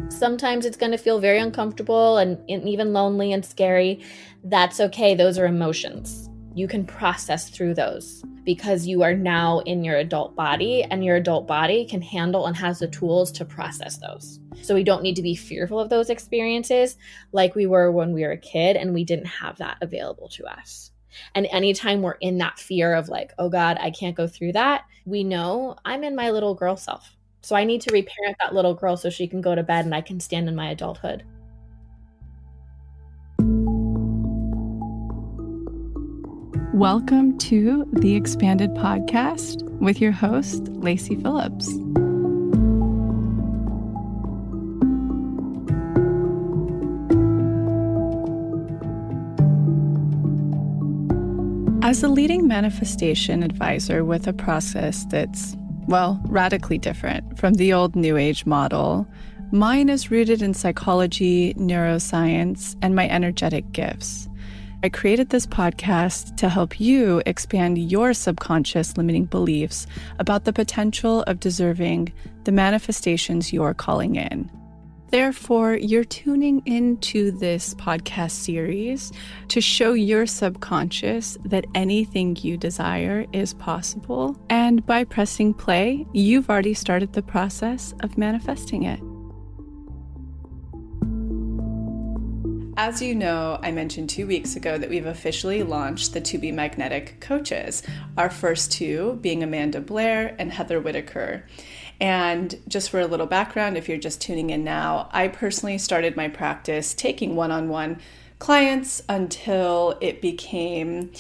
Sometimes it's going to feel very uncomfortable and even lonely and scary. That's okay. Those are emotions. You can process through those because you are now in your adult body, and your adult body can handle and has the tools to process those. So we don't need to be fearful of those experiences like we were when we were a kid and we didn't have that available to us. And anytime we're in that fear of like, oh God, I can't go through that, we know I'm in my little girl self. So I need to reparent that little girl so she can go to bed and I can stand in my adulthood. Welcome to the Expanded Podcast with your host, Lacey Phillips. As a leading manifestation advisor with a process that's, well, radically different from the old New Age model, mine is rooted in psychology, neuroscience, and my energetic gifts. I created this podcast to help you expand your subconscious limiting beliefs about the potential of deserving the manifestations you're calling in. Therefore, you're tuning into this podcast series to show your subconscious that anything you desire is possible. And by pressing play, you've already started the process of manifesting it. As you know, I mentioned 2 weeks ago that we've officially launched the To Be Magnetic coaches, our first two being Amanda Blair and Heather Whitaker. And just for a little background, if you're just tuning in now, I personally started my practice taking one-on-one clients until it became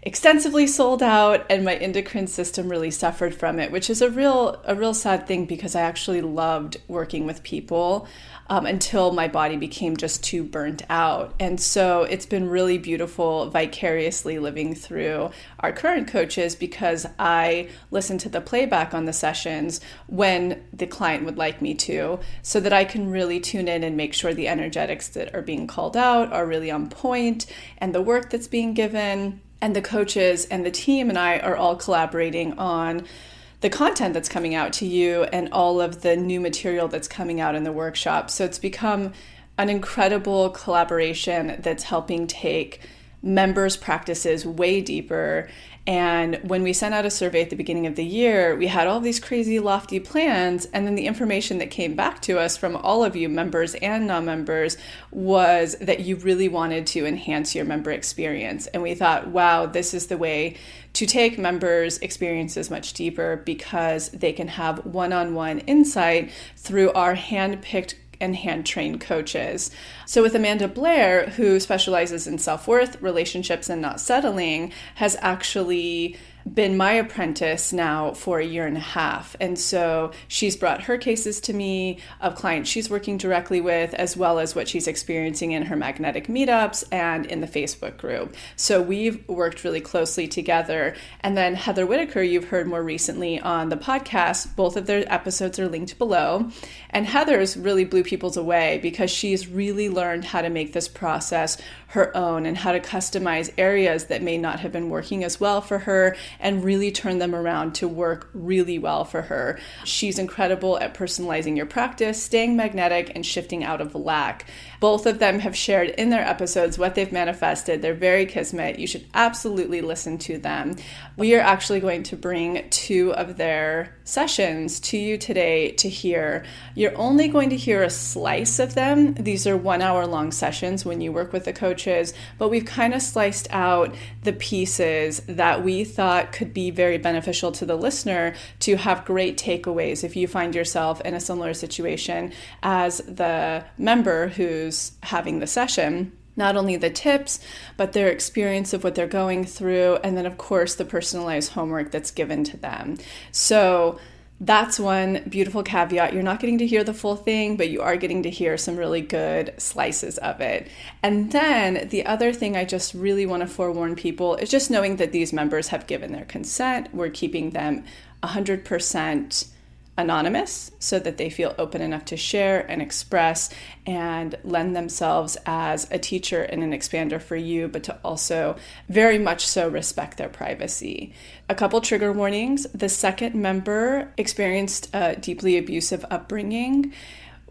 extensively sold out and my endocrine system really suffered from it, which is a real sad thing because I actually loved working with people until my body became just too burnt out. And so it's been really beautiful vicariously living through our current coaches because I listen to the playback on the sessions when the client would like me to, so that I can really tune in and make sure the energetics that are being called out are really on point and the work that's being given. And the coaches and the team and I are all collaborating on the content that's coming out to you and all of the new material that's coming out in the workshop. So it's become an incredible collaboration that's helping take members' practices way deeper. And when we sent out a survey at the beginning of the year, we had all these crazy lofty plans. And then the information that came back to us from all of you, members and non-members, was that you really wanted to enhance your member experience. And we thought, wow, this is the way to take members' experiences much deeper because they can have one-on-one insight through our hand-picked and hand-trained coaches. So with Amanda Blair, who specializes in self-worth, relationships, and not settling, has actually been my apprentice now for 1.5 years. And so she's brought her cases to me of clients she's working directly with, as well as what she's experiencing in her magnetic meetups and in the Facebook group. So we've worked really closely together. And then Heather Whitaker, you've heard more recently on the podcast. Both of their episodes are linked below. And Heather's really blew people away because she's really learned how to make this process her own and how to customize areas that may not have been working as well for her and really turn them around to work really well for her. She's incredible at personalizing your practice, staying magnetic, and shifting out of lack. Both of them have shared in their episodes what they've manifested. They're very kismet. You should absolutely listen to them. We are actually going to bring 2 of their sessions to you today to hear. You're only going to hear a slice of them. These are 1-hour-long sessions when you work with the coaches, but we've kind of sliced out the pieces that we thought could be very beneficial to the listener to have great takeaways if you find yourself in a similar situation as the member who's having the session. Not only the tips, but their experience of what they're going through, and then of course the personalized homework that's given to them. So that's one beautiful caveat. You're not getting to hear the full thing, but you are getting to hear some really good slices of it. And then the other thing I just really want to forewarn people is just knowing that these members have given their consent. We're keeping them 100% anonymous so that they feel open enough to share and express and lend themselves as a teacher and an expander for you, but to also very much so respect their privacy. A couple trigger warnings. The second member experienced a deeply abusive upbringing,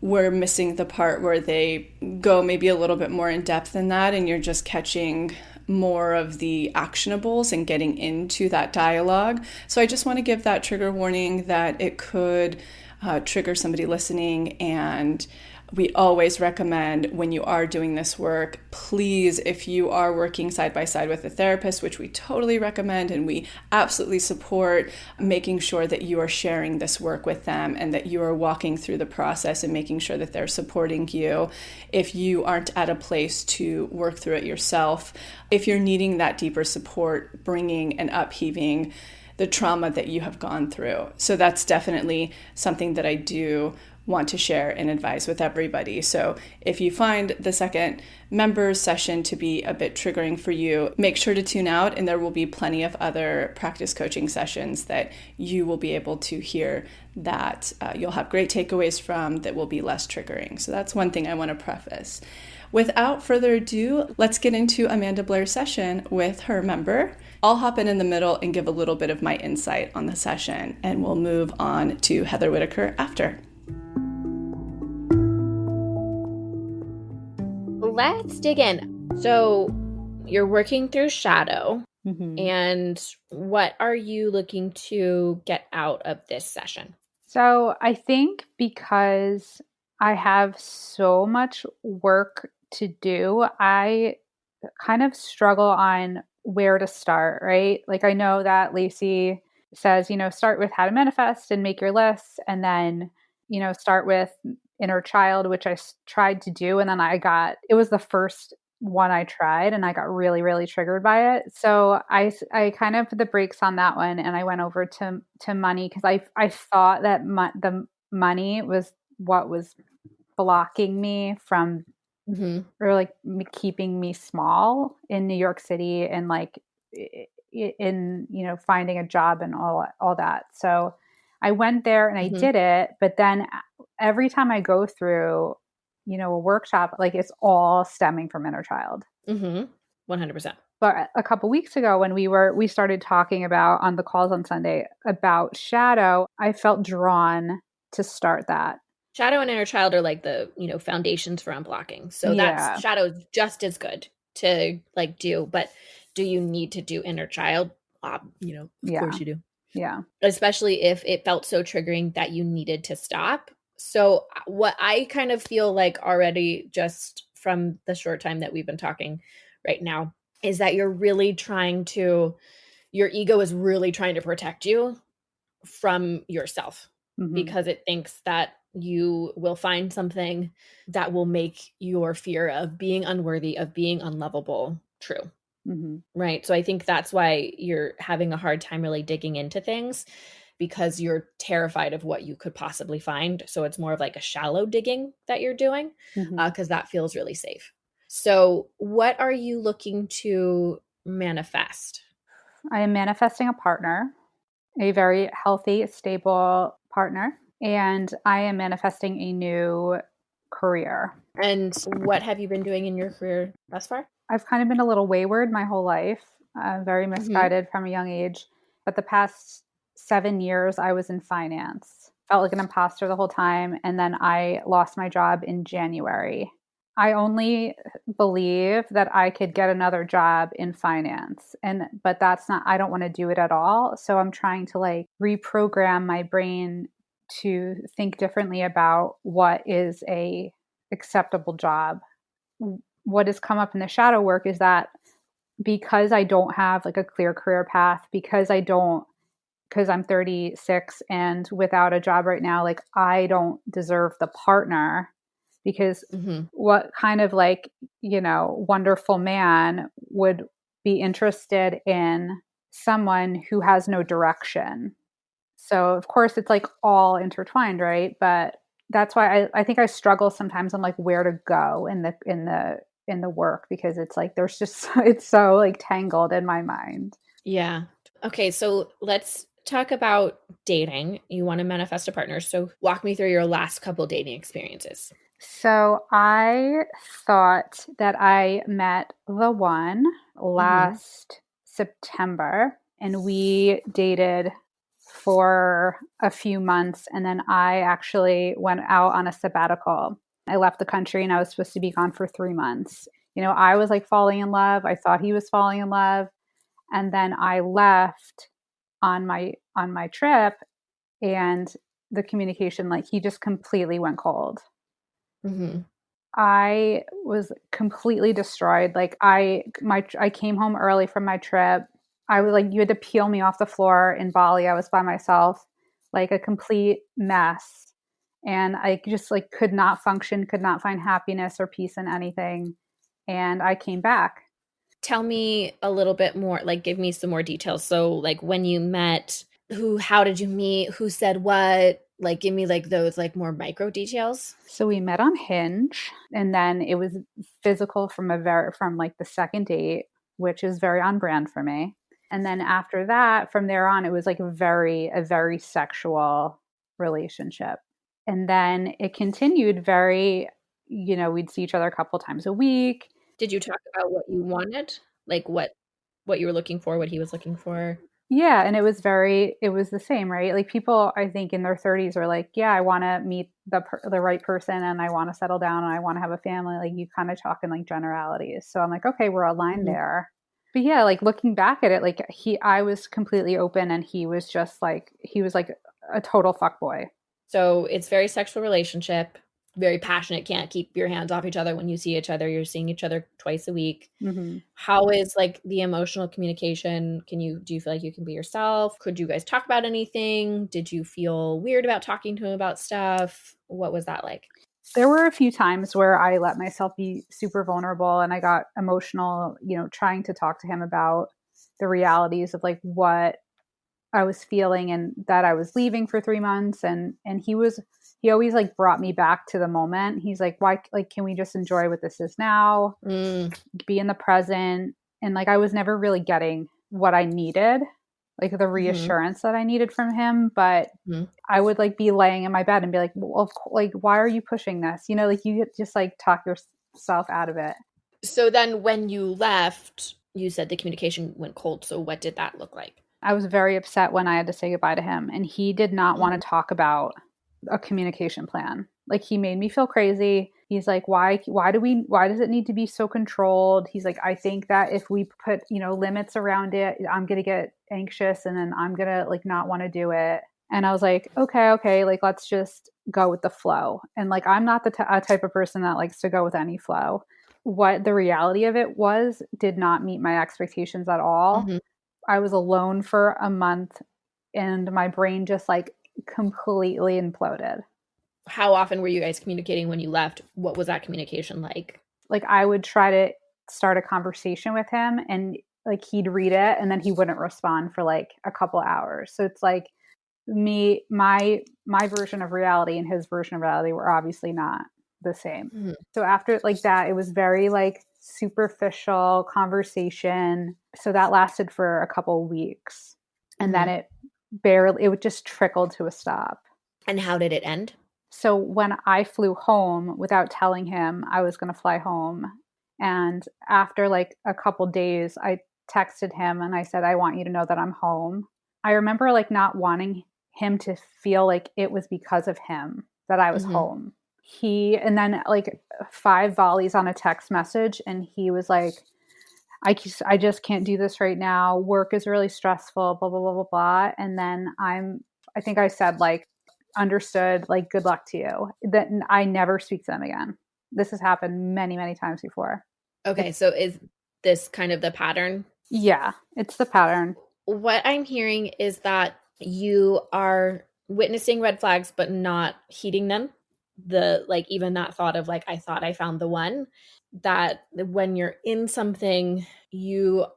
we're missing the part where they go maybe a little bit more in depth than that, and you're just catching more of the actionables and getting into that dialogue. So I just want to give that trigger warning that it could trigger somebody listening. And we always recommend, when you are doing this work, please, if you are working side by side with a therapist, which we totally recommend and we absolutely support, making sure that you are sharing this work with them and that you are walking through the process and making sure that they're supporting you. If you aren't at a place to work through it yourself, if you're needing that deeper support, bringing and upheaving the trauma that you have gone through. So that's definitely something that I do want to share and advise with everybody. So if you find the second members session to be a bit triggering for you, make sure to tune out, and there will be plenty of other practice coaching sessions that you will be able to hear that you'll have great takeaways from that will be less triggering. So that's one thing I want to preface. Without further ado, let's get into Amanda Blair's session with her member. I'll hop in the middle and give a little bit of my insight on the session, and we'll move on to Heather Whitaker after. Let's dig in. So you're working through shadow, and what are you looking to get out of this session? So I think because I have so much work to do, I kind of struggle on where to start, right? Like I know that Lacey says, start with how to manifest and make your lists, and then, start with inner child, which I tried to do. And then it was the first one I tried and I got really, really triggered by it. So I kind of put the brakes on that one, and I went over to money because I thought that the money was what was blocking me from or like keeping me small in New York City and like in finding a job and all that. So I went there and I did it, but then every time I go through a workshop, like it's all stemming from inner child. 100%. But a couple weeks ago when we started talking about on the calls on Sunday about shadow, I felt drawn to start that. Shadow and inner child are like the, foundations for unblocking. So that's shadow is just as good to like do, but do you need to do inner child? Of course you do. Yeah. Especially if it felt so triggering that you needed to stop. So what I kind of feel like already just from the short time that we've been talking right now is that your ego is really trying to protect you from yourself because it thinks that you will find something that will make your fear of being unworthy, of being unlovable true. Right. So I think that's why you're having a hard time really digging into things, because you're terrified of what you could possibly find. So it's more of like a shallow digging that you're doing because that feels really safe. So what are you looking to manifest? I am manifesting a partner, a very healthy, stable partner, and I am manifesting a new career. And what have you been doing in your career thus far? I've kind of been a little wayward my whole life, very misguided from a young age. But the past 7 years, I was in finance. Felt like an imposter the whole time. And then I lost my job in January. I only believe that I could get another job in finance. But that's not, I don't want to do it at all. So I'm trying to like reprogram my brain to think differently about what is a acceptable job. What has come up in the shadow work is that because I don't have like a clear career path, because I'm 36 and without a job right now, like I don't deserve the partner, because what kind of like, wonderful man would be interested in someone who has no direction? So of course it's like all intertwined, right? But that's why I think I struggle sometimes on like where to go in the work, because it's like there's just it's so like tangled in my mind. Yeah. Okay, so let's talk about dating. You want to manifest a partner. So walk me through your last couple dating experiences. So I thought that I met the one last September, and we dated for a few months. And then I actually went out on a sabbatical. I left the country and I was supposed to be gone for 3 months. I was like falling in love. I thought he was falling in love. And then I left on my trip, and the communication, like, he just completely went cold. Mm-hmm. I was completely destroyed. Like, I came home early from my trip. I was like, you had to peel me off the floor in Bali. I was by myself, like a complete mess. And I just like could not function, could not find happiness or peace in anything. And I came back. Tell me a little bit more, like give me some more details. So like when you met, how did you meet? Who said what? Like give me like those like more micro details. So we met on Hinge, and then it was physical from like the second date, which is very on brand for me. And then after that, from there on, it was like a very sexual relationship. And then it continued we'd see each other a couple times a week. Did you talk about what you wanted? Like what you were looking for, what he was looking for? Yeah, and it was the same, right? Like people, I think in their 30s are like, yeah, I want to meet the right person, and I want to settle down, and I want to have a family. Like you kind of talk in like generalities. So I'm like, okay, we're aligned there. But yeah, like looking back at it, like I was completely open, and he was like a total fuckboy. So it's very sexual relationship, very passionate, can't keep your hands off each other when you see each other. You're seeing each other twice a week. Mm-hmm. How is like the emotional communication? Do you feel like you can be yourself? Could you guys talk about anything? Did you feel weird about talking to him about stuff? What was that like? There were a few times where I let myself be super vulnerable, and I got emotional, trying to talk to him about the realities of like what I was feeling, and that I was leaving for 3 months. And he always like brought me back to the moment. He's like, why, like, can we just enjoy what this is now? Be in the present. And like, I was never really getting what I needed, like the reassurance that I needed from him. But I would like be laying in my bed and be like, well, like, why are you pushing this? Like you just like talk yourself out of it. So then when you left, you said the communication went cold. So what did that look like? I was very upset when I had to say goodbye to him, and he did not want to talk about a communication plan. Like he made me feel crazy. He's like, why does it need to be so controlled? He's like, I think that if we put, limits around it, I'm going to get anxious, and then I'm going to like not want to do it. And I was like, okay, like let's just go with the flow. And like, I'm not the type of person that likes to go with any flow. What the reality of it did not meet my expectations at all. I was alone for a month, and my brain just like completely imploded. How often were you guys communicating when you left? What was that communication like? Like I would try to start a conversation with him, and like he'd read it, and then he wouldn't respond for like a couple hours. So it's like my version of reality and his version of reality were obviously not the same. So after like that, it was very like superficial conversation. So that lasted for a couple weeks, and then it would just trickle to a stop. And how did it end? So when I flew home without telling him I was going to fly home, and after like a couple days, I texted him and I said, I want you to know that I'm home. I remember like not wanting him to feel like it was because of him that I was home. And then like 5 volleys on a text message, and he was like, I just can't do this right now. Work is really stressful, blah, blah, blah, blah, blah. And then I think I said like, understood, like, good luck to you. Then I never speak to them again. This has happened many, many times before. Okay. So is this kind of the pattern? Yeah, it's the pattern. What I'm hearing is that you are witnessing red flags, but not heeding them. Even that thought of like, I thought I found the one, that when you're in something, you're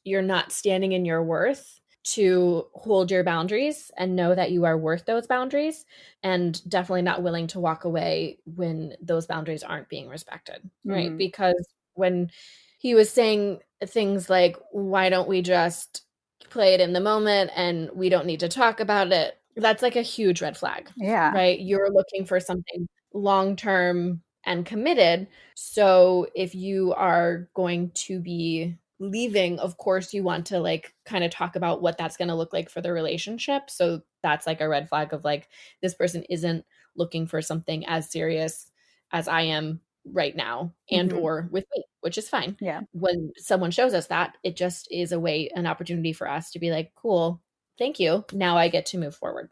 not standing in your worth to hold your boundaries and know that you are worth those boundaries, and definitely not willing to walk away when those boundaries aren't being respected. Right. Because when he was saying things like, why don't we just play it in the moment and we don't need to talk about it, that's like a huge red flag. Yeah. Right. You're looking for something long-term and committed. So if you are going to be leaving, of course, you want to like kind of talk about what that's going to look like for the relationship. So that's like a red flag of like, this person isn't looking for something as serious as I am right now and or with me, which is fine. Yeah. When someone shows us that, it just is a way, an opportunity for us to be like, cool, thank you. Now I get to move forward.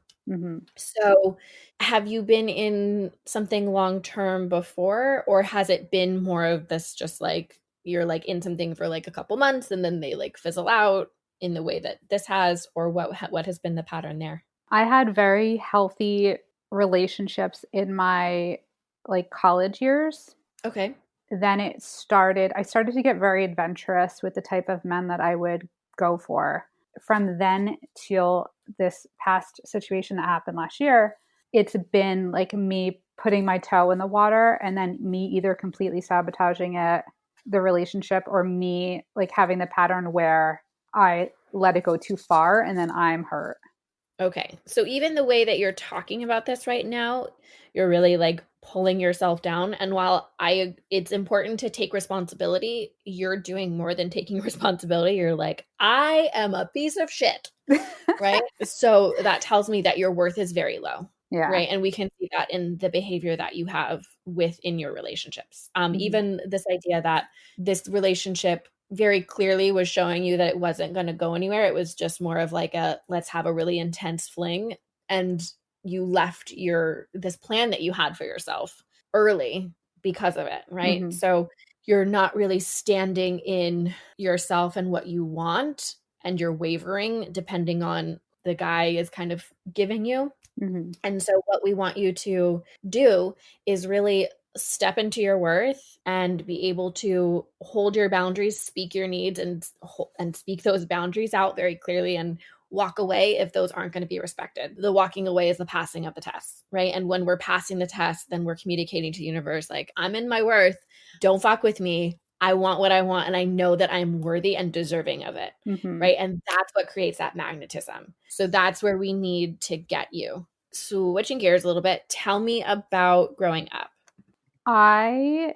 So have you been in something long term before, or has it been more of this just like you're like in something for like a couple months and then they like fizzle out in the way that this has, or what has been the pattern there? I had very healthy relationships in my like college years. Okay. Then I started to get very adventurous with the type of men that I would go for. From then till this past situation that happened last year, it's been like me putting my toe in the water and then me either completely sabotaging the relationship, or me like having the pattern where I let it go too far and then I'm hurt. Okay. So even the way that you're talking about this right now, you're really like pulling yourself down. And while it's important to take responsibility, you're doing more than taking responsibility. You're like, I am a piece of shit. Right. So that tells me that your worth is very low. Yeah. Right. And we can see that in the behavior that you have within your relationships. Even this idea that this relationship very clearly was showing you that it wasn't going to go anywhere. It was just more of like a, let's have a really intense fling. And you left this plan that you had for yourself early because of it. Right. So you're not really standing in yourself and what you want, and you're wavering depending on the guy is kind of giving you. And so what we want you to do is really step into your worth and be able to hold your boundaries, speak your needs, and speak those boundaries out very clearly, and walk away if those aren't going to be respected. The walking away is the passing of the test, right? And when we're passing the test, then we're communicating to the universe like, I'm in my worth. Don't fuck with me. I want what I want, and I know that I'm worthy and deserving of it, right? And that's what creates that magnetism. So that's where we need to get you. Switching gears a little bit, tell me about growing up. I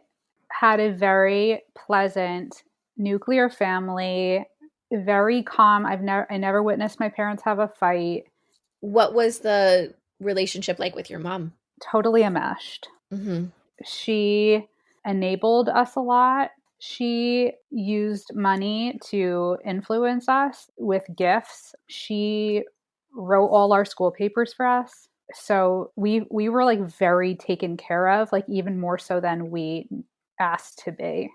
had a very pleasant nuclear family, very calm. I never witnessed my parents have a fight. What was the relationship like with your mom? Totally enmeshed. She enabled us a lot. She used money to influence us with gifts. She wrote all our school papers for us. So we were like very taken care of, like even more so than we asked to be.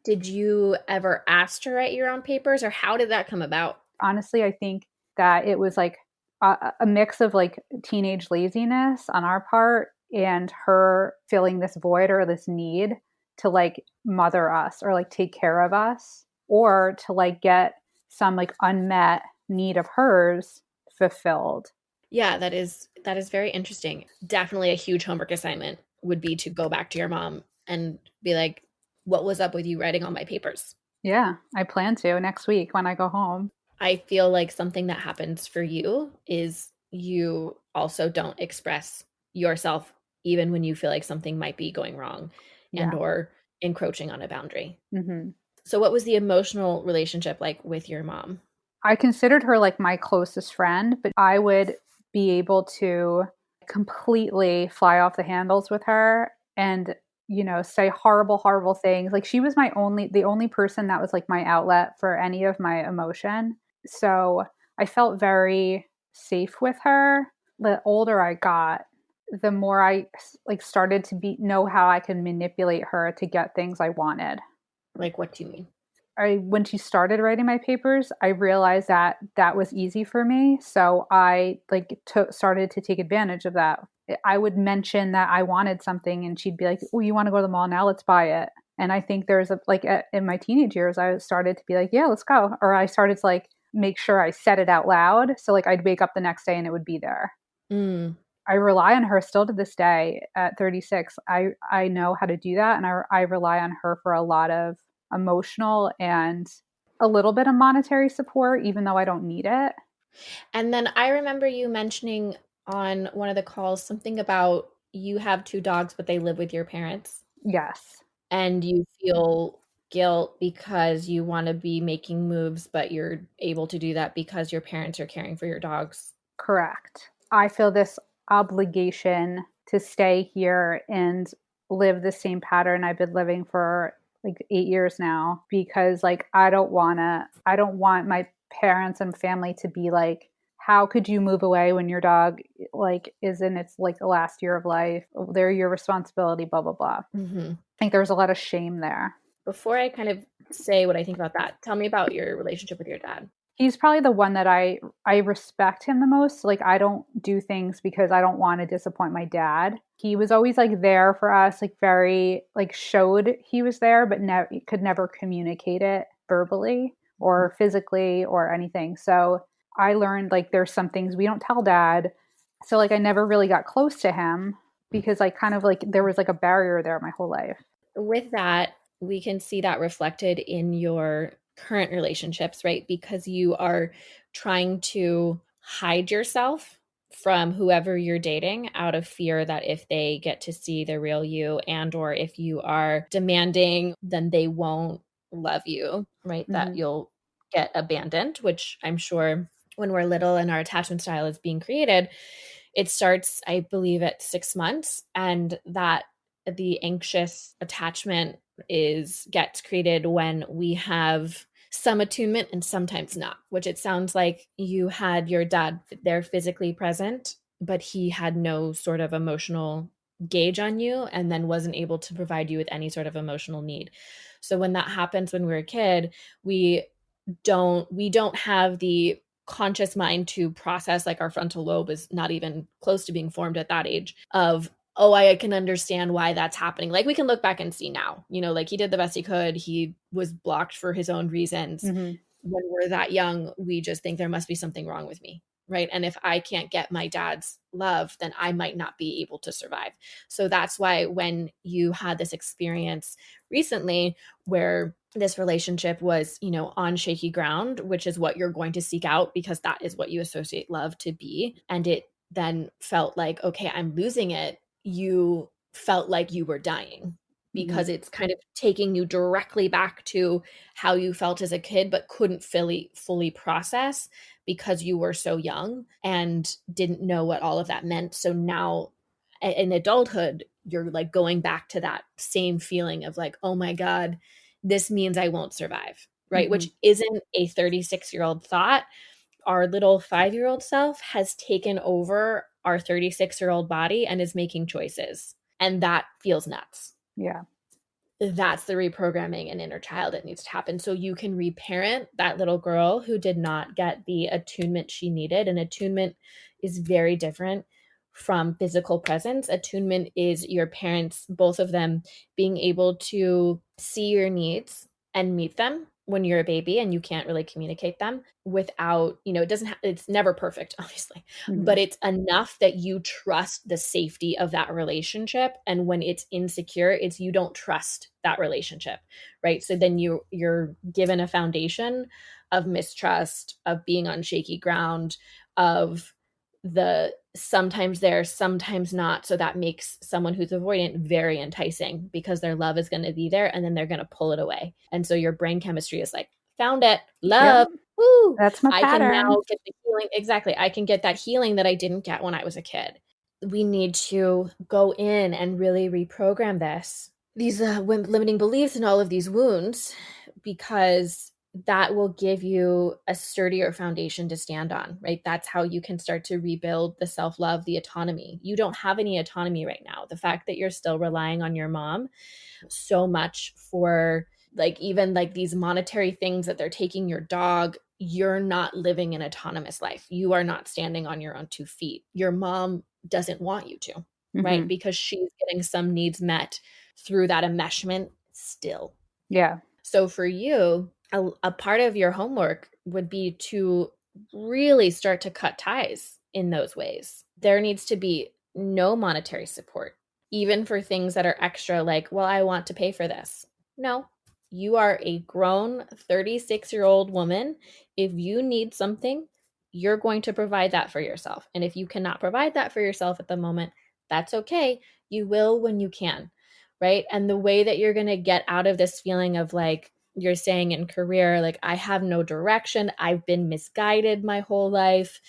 Did you ever ask to write your own papers, or how did that come about? Honestly, I think that it was like a mix of like teenage laziness on our part and her feeling this void or this need to like mother us or like take care of us, or to like get some like unmet need of hers fulfilled. Yeah, that is very interesting. Definitely a huge homework assignment would be to go back to your mom and be like, what was up with you writing all my papers? Yeah, I plan to next week when I go home. I feel like something that happens for you is you also don't express yourself even when you feel like something might be going wrong and or encroaching on a boundary. So what was the emotional relationship like with your mom? I considered her like my closest friend, but I would be able to completely fly off the handles with her and, you know, say horrible, horrible things. Like she was the only person that was like my outlet for any of my emotion. So I felt very safe with her. The older I got, the more I like started to know how I could manipulate her to get things I wanted. Like, what do you mean? When she started writing my papers, I realized that that was easy for me. So I like started to take advantage of that. I would mention that I wanted something and she'd be like, oh, you want to go to the mall now? Let's buy it. And I think there's in my teenage years, I started to be like, yeah, let's go. Or I started to like make sure I said it out loud. So like I'd wake up the next day and it would be there. I rely on her still to this day at 36. I know how to do that. And I rely on her for a lot of emotional and a little bit of monetary support, even though I don't need it. And then I remember you mentioning on one of the calls something about you have 2 dogs, but they live with your parents. Yes. And you feel guilt because you want to be making moves, but you're able to do that because your parents are caring for your dogs. Correct. I feel this obligation to stay here and live the same pattern I've been living for like 8 years now, because like I don't want my parents and family to be like, how could you move away when your dog like is in its like the last year of life? They're your responsibility, blah blah blah. Mm-hmm. I think there's a lot of shame there. Before I kind of say what I think about that, tell me about your relationship with your dad. He's probably the one that I respect him the most. Like I don't do things because I don't want to disappoint my dad. He was always like there for us, like very like showed he was there, but could never communicate it verbally or physically or anything. So I learned like there's some things we don't tell dad. So like I never really got close to him because like kind of like there was like a barrier there my whole life. With that, we can see that reflected in your current relationships, right? Because you are trying to hide yourself from whoever you're dating out of fear that if they get to see the real you, and or if you are demanding, then they won't love you, right? Mm-hmm. That you'll get abandoned, which I'm sure when we're little and our attachment style is being created, it starts, I believe, at 6 months, and that the anxious attachment gets created when we have some attunement and sometimes not, which it sounds like you had your dad there physically present, but he had no sort of emotional gauge on you and then wasn't able to provide you with any sort of emotional need. So when that happens when we're a kid, we don't have the conscious mind to process, like our frontal lobe is not even close to being formed at that age of, oh, I can understand why that's happening. Like we can look back and see now, like he did the best he could. He was blocked for his own reasons. Mm-hmm. When we're that young, we just think there must be something wrong with me, right? And if I can't get my dad's love, then I might not be able to survive. So that's why when you had this experience recently where this relationship was, on shaky ground, which is what you're going to seek out because that is what you associate love to be, and it then felt like, okay, I'm losing it, you felt like you were dying because Mm-hmm. it's kind of taking you directly back to how you felt as a kid, but couldn't fully process because you were so young and didn't know what all of that meant. So now in adulthood, you're like going back to that same feeling of like, oh my God, this means I won't survive, right? Mm-hmm. Which isn't a 36-year-old thought. Our little 5-year-old self has taken over our 36-year-old body and is making choices. And that feels nuts. Yeah. That's the reprogramming and inner child that needs to happen. So you can reparent that little girl who did not get the attunement she needed. And attunement is very different from physical presence. Attunement is your parents, both of them, being able to see your needs and meet them when you're a baby and you can't really communicate them without, it's never perfect, obviously, Mm-hmm. but it's enough that you trust the safety of that relationship. And when it's insecure, it's you don't trust that relationship, right? So then you're given a foundation of mistrust, of being on shaky ground, of the sometimes there, sometimes not. So that makes someone who's avoidant very enticing because their love is going to be there and then they're going to pull it away. And so your brain chemistry is like, found it, love. Yep. Woo. That's my I pattern. can now get the healing. Exactly. I can get that healing that I didn't get when I was a kid. We need to go in and really reprogram these limiting beliefs and all of these wounds, because that will give you a sturdier foundation to stand on, right? That's how you can start to rebuild the self-love, the autonomy. You don't have any autonomy right now. The fact that you're still relying on your mom so much for like even like these monetary things that they're taking your dog, you're not living an autonomous life. You are not standing on your own 2 feet. Your mom doesn't want you to, right? Mm-hmm. Because she's getting some needs met through that enmeshment still. Yeah. So for you, a part of your homework would be to really start to cut ties in those ways. There needs to be no monetary support, even for things that are extra, like, well, I want to pay for this. No, you are a grown 36-year-old woman. If you need something, you're going to provide that for yourself. And if you cannot provide that for yourself at the moment, that's okay. You will when you can. right? And the way that you're going to get out of this feeling of like, you're saying in career, like, I have no direction. I've been misguided my whole life.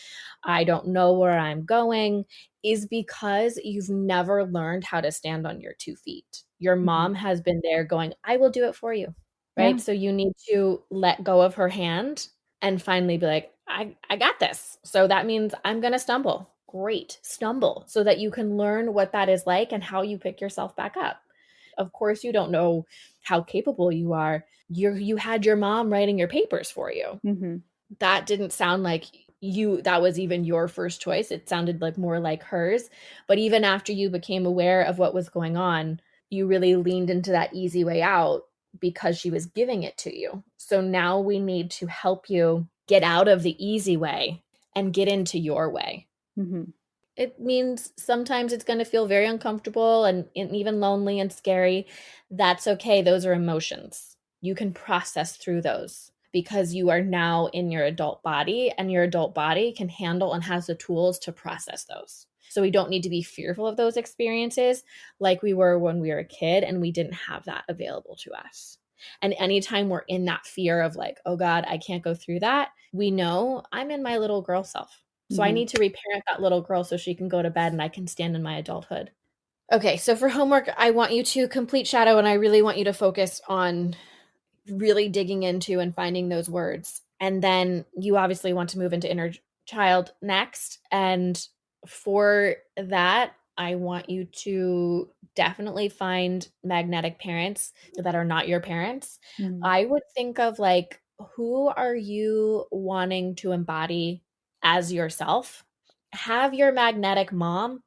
I don't know where I'm going, is because you've never learned how to stand on your 2 feet. Your mom has been there going, I will do it for you, right? Yeah. So you need to let go of her hand and finally be like, I got this. So that means I'm going to stumble. Great. Stumble so that you can learn what that is like and how you pick yourself back up. Of course, you don't know how capable you are. You had your mom writing your papers for you. Mm-hmm. That didn't sound like that was even your first choice. It sounded like more like hers. But even after you became aware of what was going on, you really leaned into that easy way out because she was giving it to you. So now we need to help you get out of the easy way and get into your way. Mm-hmm. It means sometimes it's going to feel very uncomfortable and even lonely and scary. That's okay. Those are emotions. You can process through those because you are now in your adult body, and your adult body can handle and has the tools to process those. So we don't need to be fearful of those experiences like we were when we were a kid and we didn't have that available to us. And anytime we're in that fear of like, oh God, I can't go through that, we know I'm in my little girl self. So I need to reparent that little girl so she can go to bed and I can stand in my adulthood. Okay, so for homework, I want you to complete shadow, and I really want you to focus on really digging into and finding those words. And then you obviously want to move into inner child next. And for that, I want you to definitely find magnetic parents that are not your parents. Mm-hmm. I would think of like, who are you wanting to embody as yourself? Have your magnetic mom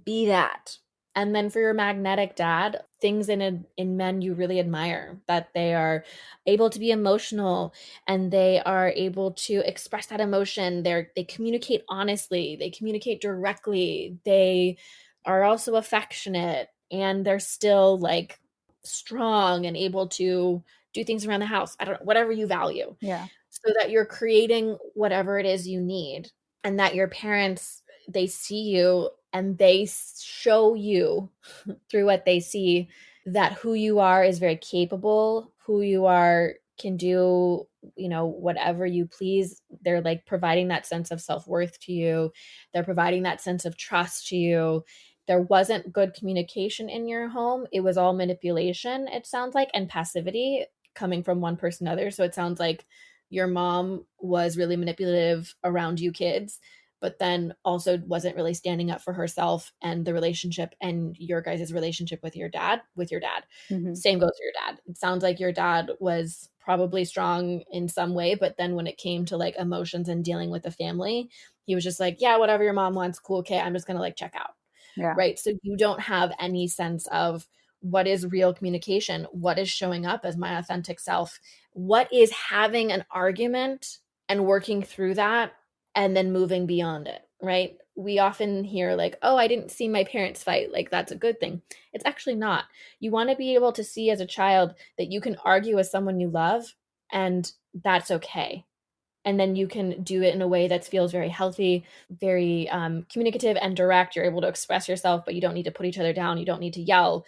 be that. And then for your magnetic dad, things in men you really admire, that they are able to be emotional and they are able to express that emotion. They communicate honestly, they communicate directly, they are also affectionate, and they're still like strong and able to do things around the house. I don't know, whatever you value. Yeah. So that you're creating whatever it is you need, and that your parents, they see you and they show you through what they see that who you are is very capable, who you are can do, whatever you please. They're like providing that sense of self-worth to you. They're providing that sense of trust to you. There wasn't good communication in your home. It was all manipulation, it sounds like, and passivity coming from one person to another. So it sounds like your mom was really manipulative around you kids, but then also wasn't really standing up for herself and the relationship and your guys' relationship with your dad. Mm-hmm. Same goes for your dad. It sounds like your dad was probably strong in some way, but then when it came to like emotions and dealing with the family, he was just like, yeah, whatever your mom wants, cool, okay, I'm just gonna like check out. Yeah. Right. So you don't have any sense of what is real communication, what is showing up as my authentic self, what is having an argument and working through that and then moving beyond it, right? We often hear like, oh, I didn't see my parents fight. Like, that's a good thing. It's actually not. You want to be able to see as a child that you can argue with someone you love, and that's okay. And then you can do it in a way that feels very healthy, very communicative and direct. You're able to express yourself, but you don't need to put each other down. You don't need to yell.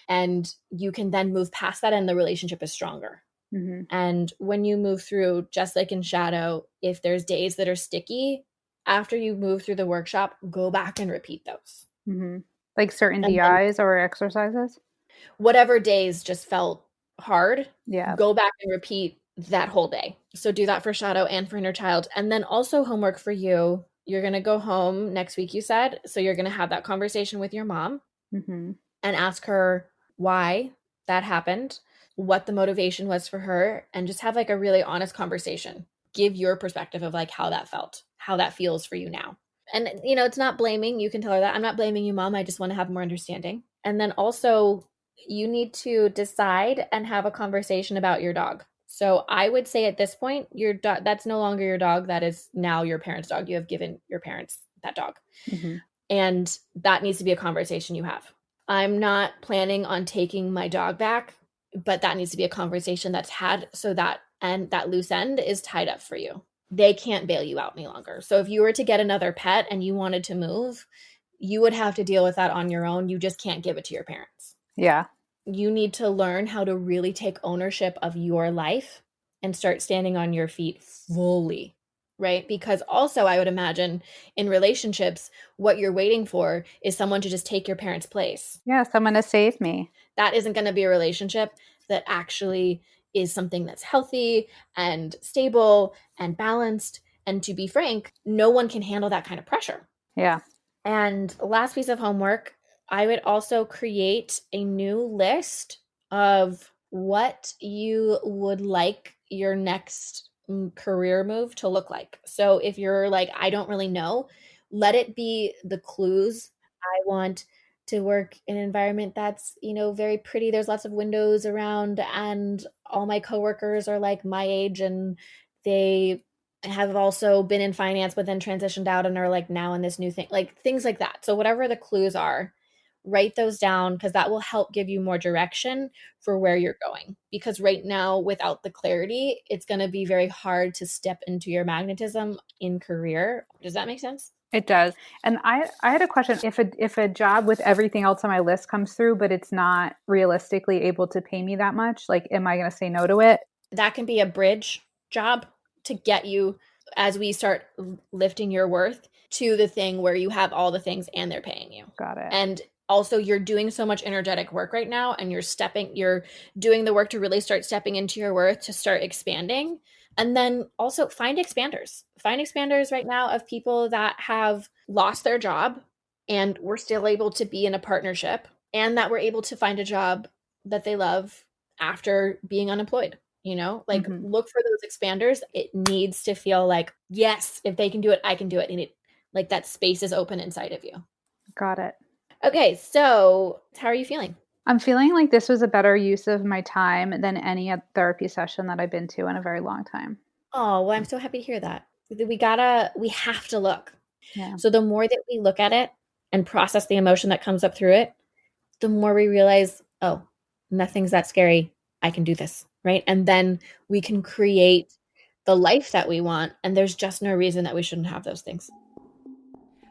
And you can then move past that and the relationship is stronger. Mm-hmm. And when you move through, just like in shadow, if there's days that are sticky, after you move through the workshop, go back and repeat those. Mm-hmm. Like certain And DIs or exercises? Whatever days just felt hard, Yeah. go back and repeat that whole day. So do that for shadow and for inner child. And then also homework for you. You're going to go home next week, you said. So you're going to have that conversation with your mom Mm-hmm. and ask her why that happened, what the motivation was for her, and just have like a really honest conversation. Give your perspective of like how that felt, how that feels for you now. And, it's not blaming. You can tell her that I'm not blaming you, mom. I just want to have more understanding. And then also you need to decide and have a conversation about your dog. So I would say at this point, your dog, that's no longer your dog. That is now your parents' dog. You have given your parents that dog. Mm-hmm. And that needs to be a conversation you have. I'm not planning on taking my dog back, but that needs to be a conversation that's had so that loose end is tied up for you. They can't bail you out any longer. So if you were to get another pet and you wanted to move, you would have to deal with that on your own. You just can't give it to your parents. Yeah. You need to learn how to really take ownership of your life and start standing on your feet fully, right? Because also, I would imagine in relationships, what you're waiting for is someone to just take your parents' place. Yeah, someone to save me. That isn't going to be a relationship that actually is something that's healthy and stable and balanced. And to be frank, no one can handle that kind of pressure. Yeah. And last piece of homework, I would also create a new list of what you would like your next career move to look like. So if you're like, I don't really know, let it be the clues. I want to work in an environment that's, very pretty. There's lots of windows around, and all my coworkers are like my age, and they have also been in finance but then transitioned out and are like now in this new thing, like things like that. So whatever the clues are, write those down, because that will help give you more direction for where you're going. Because right now, without the clarity, it's going to be very hard to step into your magnetism in career. Does that make sense? It does. And I had a question. If a job with everything else on my list comes through, but it's not realistically able to pay me that much, like, am I going to say no to it? That can be a bridge job to get you, as we start lifting your worth, to the thing where you have all the things and they're paying you. Got it. And also, you're doing so much energetic work right now, and you're doing the work to really start stepping into your worth, to start expanding. And then also find expanders right now of people that have lost their job and were still able to be in a partnership, and that were able to find a job that they love after being unemployed. Look for those expanders. It needs to feel like, yes, if they can do it, I can do it. And it, like, that space is open inside of you. Got it. Okay, so how are you feeling? I'm feeling like this was a better use of my time than any therapy session that I've been to in a very long time. Oh, well, I'm so happy to hear that. We have to look. Yeah. So the more that we look at it and process the emotion that comes up through it, the more we realize, oh, nothing's that scary. I can do this, right? And then we can create the life that we want. And there's just no reason that we shouldn't have those things.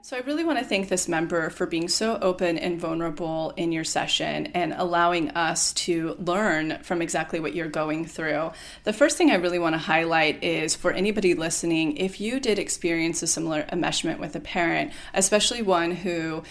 So I really want to thank this member for being so open and vulnerable in your session and allowing us to learn from exactly what you're going through. The first thing I really want to highlight is, for anybody listening, if you did experience a similar enmeshment with a parent, especially one who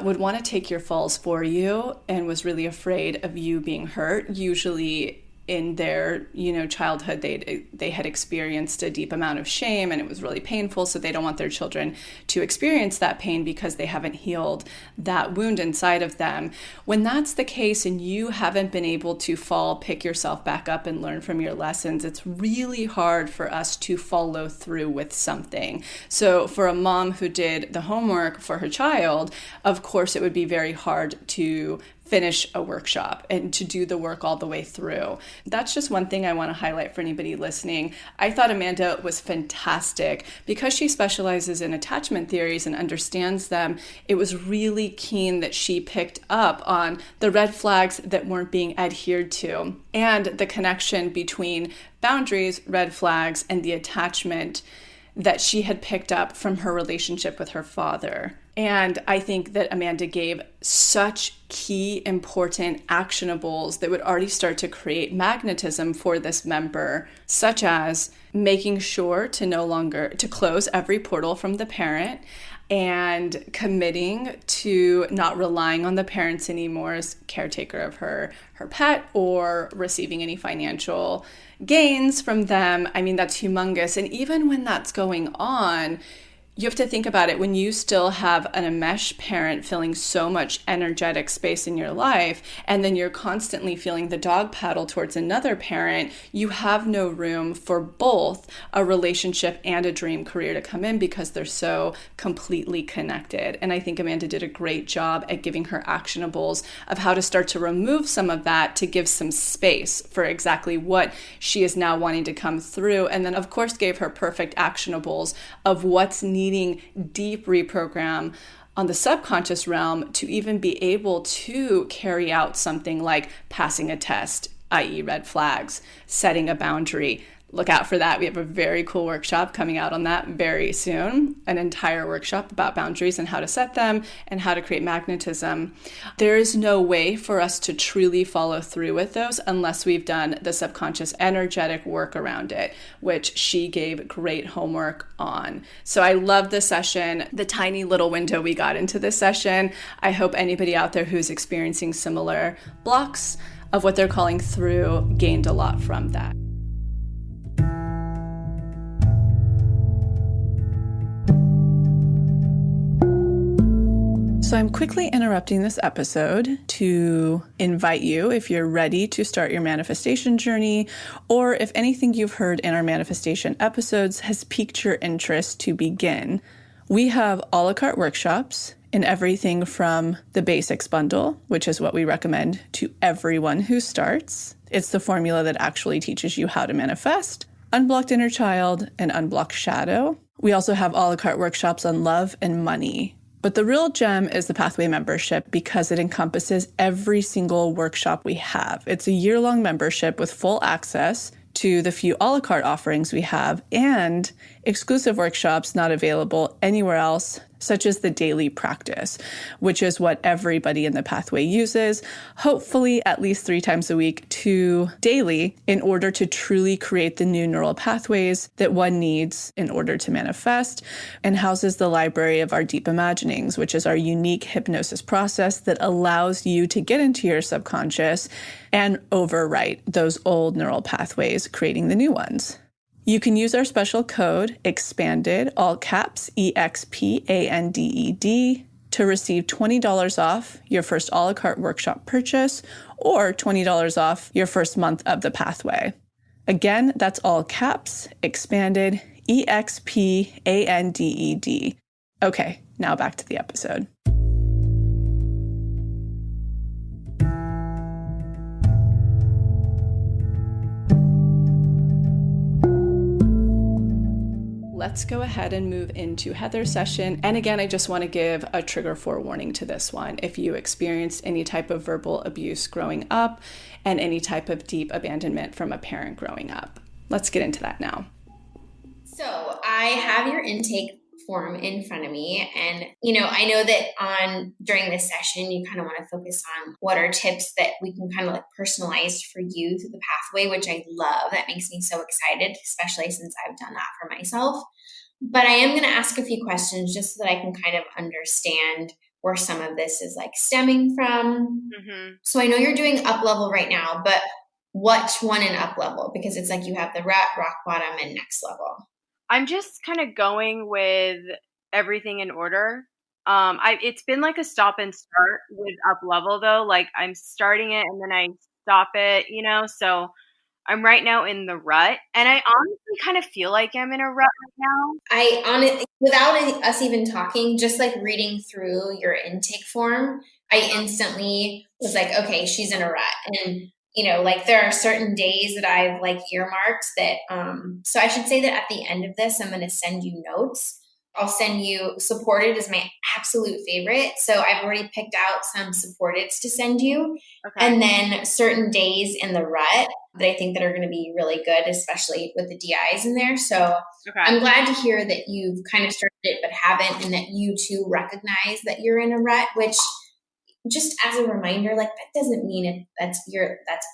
would want to take your falls for you and was really afraid of you being hurt, usually in their childhood they had experienced a deep amount of shame and it was really painful, so they don't want their children to experience that pain because they haven't healed that wound inside of them. When that's the case and you haven't been able to pick yourself back up and learn from your lessons, it's really hard for us to follow through with something. So for a mom who did the homework for her child, of course it would be very hard to finish a workshop and to do the work all the way through. That's just one thing I want to highlight for anybody listening. I thought Amanda was fantastic because she specializes in attachment theories and understands them. It was really keen that she picked up on the red flags that weren't being adhered to and the connection between boundaries, red flags, and the attachment that she had picked up from her relationship with her father. And I think that Amanda gave such key, important actionables that would already start to create magnetism for this member, such as making sure to close every portal from the parent and committing to not relying on the parents anymore as caretaker of her pet or receiving any financial gains from them. I mean, that's humongous. And even when that's going on, you have to think about it. When you still have an enmeshed parent filling so much energetic space in your life, and then you're constantly feeling the dog paddle towards another parent, you have no room for both a relationship and a dream career to come in because they're so completely connected. And I think Amanda did a great job at giving her actionables of how to start to remove some of that to give some space for exactly what she is now wanting to come through. And then, of course, gave her perfect actionables of what's needing deep reprogram on the subconscious realm to even be able to carry out something like passing a test, i.e. red flags, setting a boundary. look out for that. We have a very cool workshop coming out on that very soon, an entire workshop about boundaries and how to set them and how to create magnetism. There is no way for us to truly follow through with those unless we've done the subconscious energetic work around it, which she gave great homework on. So I love this session, the tiny little window we got into this session. I hope anybody out there who's experiencing similar blocks of what they're calling through gained a lot from that. So I'm quickly interrupting this episode to invite you, if you're ready to start your manifestation journey, or if anything you've heard in our manifestation episodes has piqued your interest to begin. We have a la carte workshops in everything from the basics bundle, which is what we recommend to everyone who starts. It's the formula that actually teaches you how to manifest, unblocked inner child, and unblocked shadow. We also have a la carte workshops on love and money. But the real gem is the Pathway membership because it encompasses every single workshop we have. It's a year-long membership with full access to the few a la carte offerings we have and exclusive workshops not available anywhere else, such as the daily practice, which is what everybody in the Pathway uses, hopefully at least 3 times a week to daily, in order to truly create the new neural pathways that one needs in order to manifest, and houses the library of our deep imaginings, which is our unique hypnosis process that allows you to get into your subconscious and overwrite those old neural pathways, creating the new ones. You can use our special code EXPANDED, all caps, EXPANDED, to receive $20 off your first a la carte workshop purchase or $20 off your first month of the Pathway. Again, that's all caps, EXPANDED, EXPANDED. Okay, now back to the episode. Let's go ahead and move into Heather's session. And again, I just want to give a trigger forewarning to this one. If you experienced any type of verbal abuse growing up and any type of deep abandonment from a parent growing up. Let's get into that now. So I have your intake form in front of me. And, I know that during this session, you kind of want to focus on what are tips that we can kind of like personalize for you through the Pathway, which I love. That makes me so excited, especially since I've done that for myself. But I am going to ask a few questions just so that I can kind of understand where some of this is like stemming from. Mm-hmm. So I know you're doing up level right now, but which one in up level? Because it's like you have the rut, rock bottom, and next level. I'm just kind of going with everything in order. It's been like a stop and start with up level though. Like I'm starting it and then I stop it, so I'm right now in the rut, and I honestly kind of feel like I'm in a rut right now. I honestly, without us even talking, just like reading through your intake form, I instantly was like, okay, she's in a rut. And like there are certain days that I've like earmarked that, so I should say that at the end of this, I'm going to send you notes. I'll send you supported is my absolute favorite. So I've already picked out some supporteds to send you. Okay. And then certain days in the rut that I think that are going to be really good, especially with the DIs in there. So okay. I'm glad to hear that you've kind of started it, but haven't, and that you too recognize that you're in a rut, which just as a reminder, like that doesn't mean that's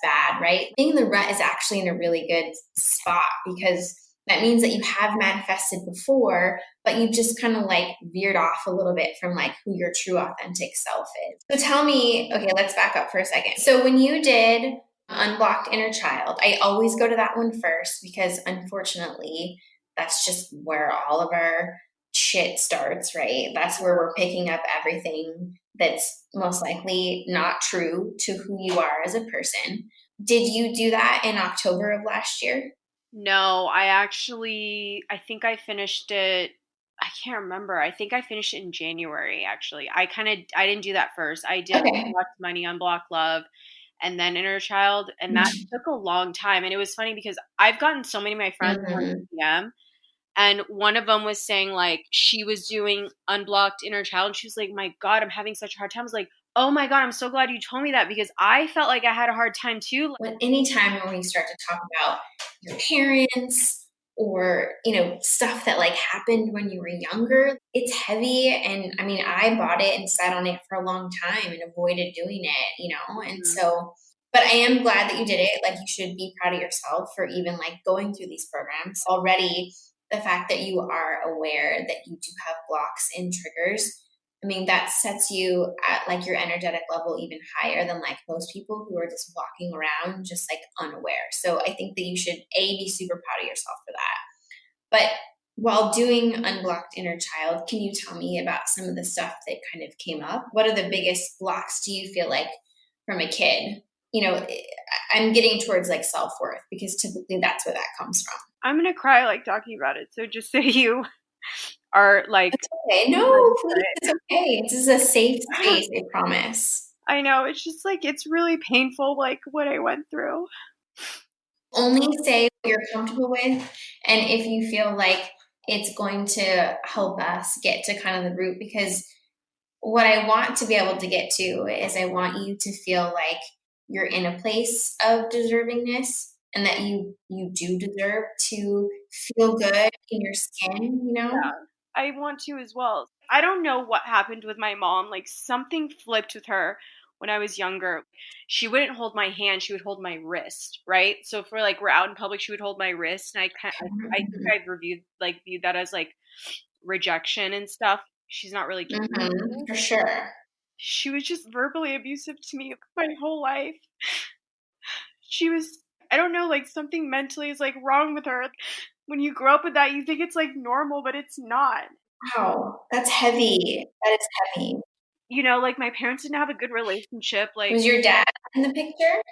bad, right? Being in the rut is actually in a really good spot because that means that you have manifested before, but you've just kind of like veered off a little bit from like who your true authentic self is. So tell me, okay, let's back up for a second. So when you did Unblocked Inner Child, I always go to that one first because unfortunately, that's just where all of our shit starts, right? That's where we're picking up everything that's most likely not true to who you are as a person. Did you do that in October of last year? No, I think I finished it. I can't remember. I think I finished it in January, actually. I didn't do that first. I did Unblocked Money, Unblocked Love, and then Inner Child. And that took a long time. And it was funny because I've gotten so many of my friends on TBM. And one of them was saying like she was doing Unblocked Inner Child. And she was like, my God, I'm having such a hard time. I was like, Oh my God, I'm so glad you told me that, because I felt like I had a hard time too. Anytime when we start to talk about your parents or, stuff that like happened when you were younger, it's heavy. And I mean, I bought it and sat on it for a long time and avoided doing it, and so, but I am glad that you did it. Like, you should be proud of yourself for even like going through these programs already. The fact that you are aware that you do have blocks and triggers, I mean, that sets you at like your energetic level even higher than like most people who are just walking around just like unaware. So I think that you should be super proud of yourself for that. But while doing Unblocked Inner Child, can you tell me about some of the stuff that kind of came up? What are the biggest blocks do you feel like from a kid? I'm getting towards like self-worth, because typically that's where that comes from. I'm going to cry like talking about it. So just say you are like, it's okay. No, please, it's okay. This is a safe space, I promise. I know. It's just like, it's really painful, like what I went through. Only say what you're comfortable with. And if you feel like it's going to help us get to kind of the root, because what I want to be able to get to is I want you to feel like you're in a place of deservingness, and that you do deserve to feel good in your skin, Yeah, I want to as well. I don't know what happened with my mom. Like, something flipped with her when I was younger. She wouldn't hold my hand, she would hold my wrist, right? So if we're out in public, she would hold my wrist, and I think I've viewed that as like rejection and stuff. She's not really for sure. She was just verbally abusive to me my whole life. She was, I don't know, like something mentally is like wrong with her. When you grow up with that, you think it's like normal, but it's not. Wow, that's heavy. That is heavy. Like my parents didn't have a good relationship. Like, was your dad in the picture?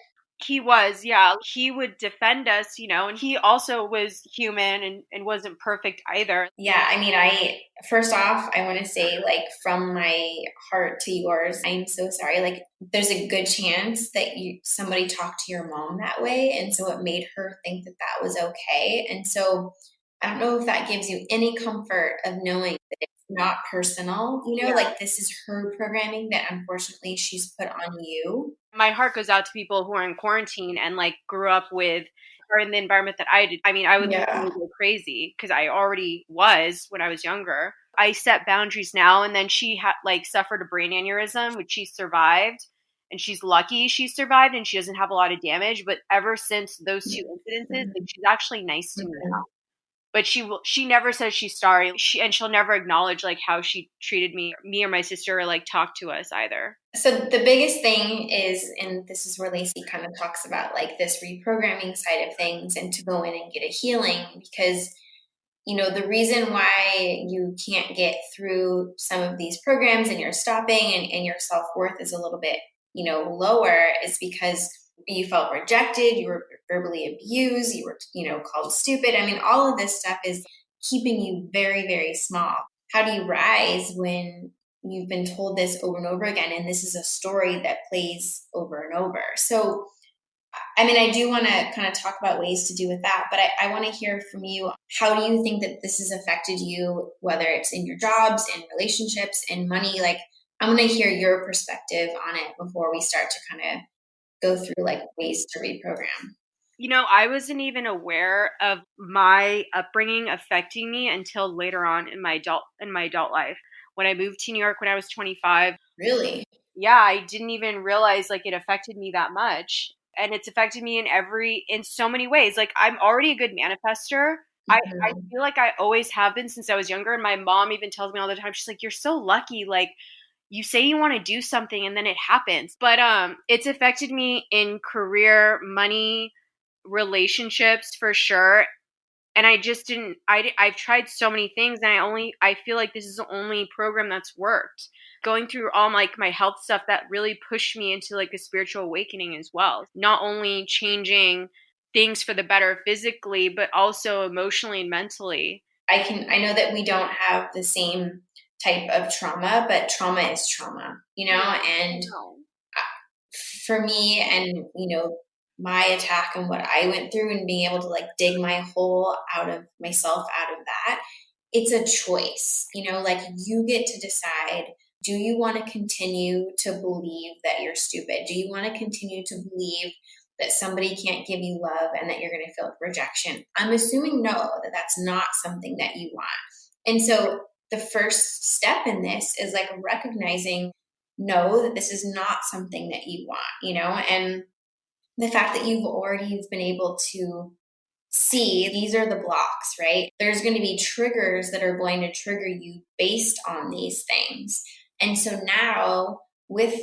He was, yeah. He would defend us, and he also was human and wasn't perfect either. Yeah, I mean, first off, I want to say, like, from my heart to yours, I'm so sorry. Like, there's a good chance that somebody talked to your mom that way, and so it made her think that that was okay. And so I don't know if that gives you any comfort of knowing that it's not personal, like this is her programming that unfortunately she's put on you. My heart goes out to people who are in quarantine and like grew up with or in the environment that I did. I mean, I would go crazy because I already was when I was younger. I set boundaries now, and then she had like suffered a brain aneurysm, which she survived. And she's lucky she survived and she doesn't have a lot of damage. But ever since those two incidences, like, she's actually nice to me now. But she never says she's sorry. She'll never acknowledge like how she treated me or my sister, or like talk to us either. So the biggest thing is, and this is where Lacey kind of talks about like this reprogramming side of things, and to go in and get a healing, because the reason why you can't get through some of these programs and you're stopping and your self-worth is a little bit lower is because you felt rejected, you were verbally abused, you were, called stupid. I mean, all of this stuff is keeping you very, very small. How do you rise when you've been told this over and over again, and this is a story that plays over and over? So, I mean, I do want to kind of talk about ways to do with that, but I want to hear from you. How do you think that this has affected you, whether it's in your jobs, in relationships, in money? Like, I want to hear your perspective on it before we start to kind of go through like ways to reprogram. I wasn't even aware of my upbringing affecting me until later on in my adult life. When I moved to New York when I was 25. Really? Yeah, I didn't even realize like it affected me that much. And it's affected me in so many ways. Like, I'm already a good manifester. I feel like I always have been since I was younger. And my mom even tells me all the time, she's like, you're so lucky. Like, you say you want to do something and then it happens. But it's affected me in career, money, relationships for sure. And I just didn't, I've tried so many things, and I feel like this is the only program that's worked. Going through all like my health stuff, that really pushed me into like a spiritual awakening as well. Not only changing things for the better physically, but also emotionally and mentally. I know that we don't have the same type of trauma, but trauma is trauma, and for me, and, my attack and what I went through, and being able to like dig my hole out of myself out of that, it's a choice, like you get to decide, do you want to continue to believe that you're stupid? Do you want to continue to believe that somebody can't give you love and that you're going to feel rejection? I'm assuming no, that that's not something that you want. And so the first step in this is like recognizing, no, that this is not something that you want, and the fact that you've been able to see these are the blocks, right? There's going to be triggers that are going to trigger you based on these things. And so now with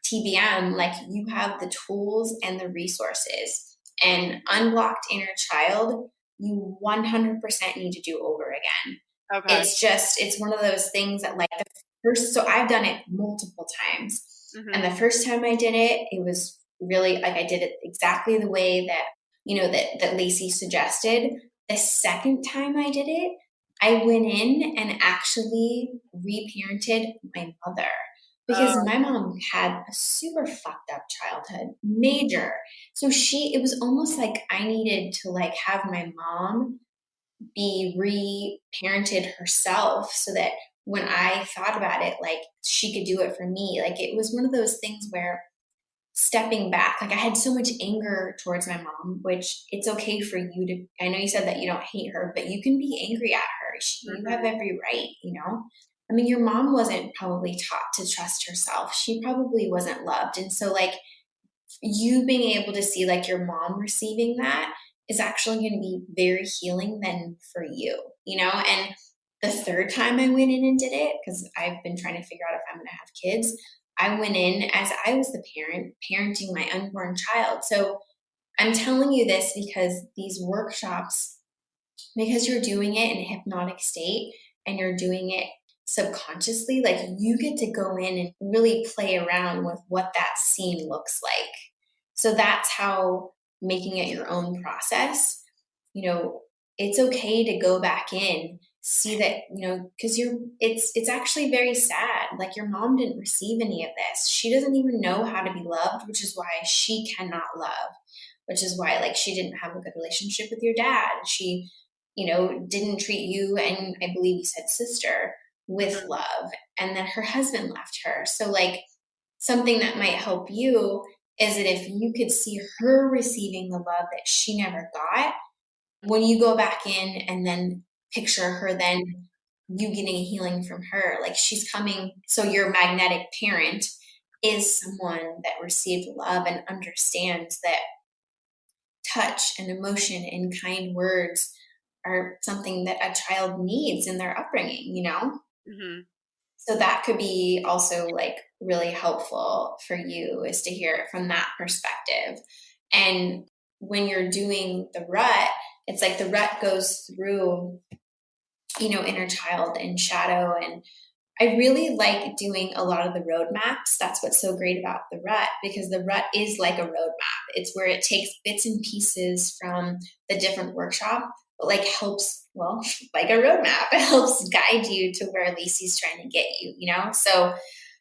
TBM, like you have the tools and the resources, and unblocked inner child, you 100% need to do over again. Okay. It's one of those things that like the first, so I've done it multiple times. Mm-hmm. And the first time I did it, it was really like I did it exactly the way that, that Lacey suggested. The second time I did it, I went in and actually reparented my mother because my mom had a super fucked up childhood, major. So it was almost like I needed to like have my mom be reparented herself so that when I thought about it, like she could do it for me. Like it was one of those things where stepping back, like I had so much anger towards my mom, which it's okay for you to, I know you said that you don't hate her, but you can be angry at her. You have every right, I mean, your mom wasn't probably taught to trust herself. She probably wasn't loved. And so like you being able to see like your mom receiving that is actually going to be very healing then for you, and the third time I went in and did it, because I've been trying to figure out if I'm going to have kids, I went in as I was the parent parenting my unborn child. So I'm telling you this because these workshops, because you're doing it in a hypnotic state and you're doing it subconsciously, like you get to go in and really play around with what that scene looks like. So that's how making it your own process, it's okay to go back in, see that, because it's actually very sad. Like your mom didn't receive any of this. She doesn't even know how to be loved, which is why she cannot love, which is why like she didn't have a good relationship with your dad. She, didn't treat you, and I believe you said sister, with love. And then her husband left her. So like something that might help you is that if you could see her receiving the love that she never got, when you go back in and then picture her, then you getting a healing from her, like she's coming. So your magnetic parent is someone that received love and understands that touch and emotion and kind words are something that a child needs in their upbringing, Mm-hmm. So that could be also like really helpful for you, is to hear it from that perspective. And when you're doing the rut, it's like the rut goes through, inner child and shadow. And I really like doing a lot of the roadmaps. That's what's so great about the rut, because the rut is like a roadmap. It's where it takes bits and pieces from the different workshop, but like helps, well, like a roadmap. It helps guide you to where Lacey's trying to get you, So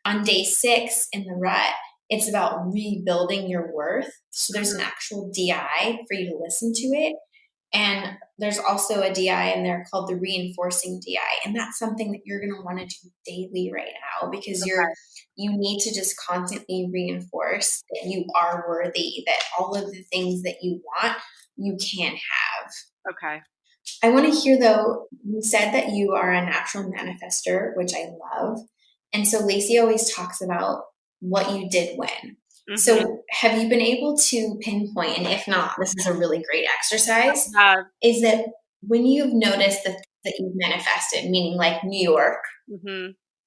on day 6 in the rut, it's about rebuilding your worth. So there's an actual DI for you to listen to it. And there's also a DI in there called the reinforcing DI. And that's something that you're going to want to do daily right now, because you need to just constantly reinforce that you are worthy, that all of the things that you want, you can have. Okay. I want to hear though, you said that you are a natural manifester, which I love. And so Lacey always talks about what you did when. Mm-hmm. So have you been able to pinpoint, and if not, this is a really great exercise, is that when you've noticed that you've manifested, meaning like New York,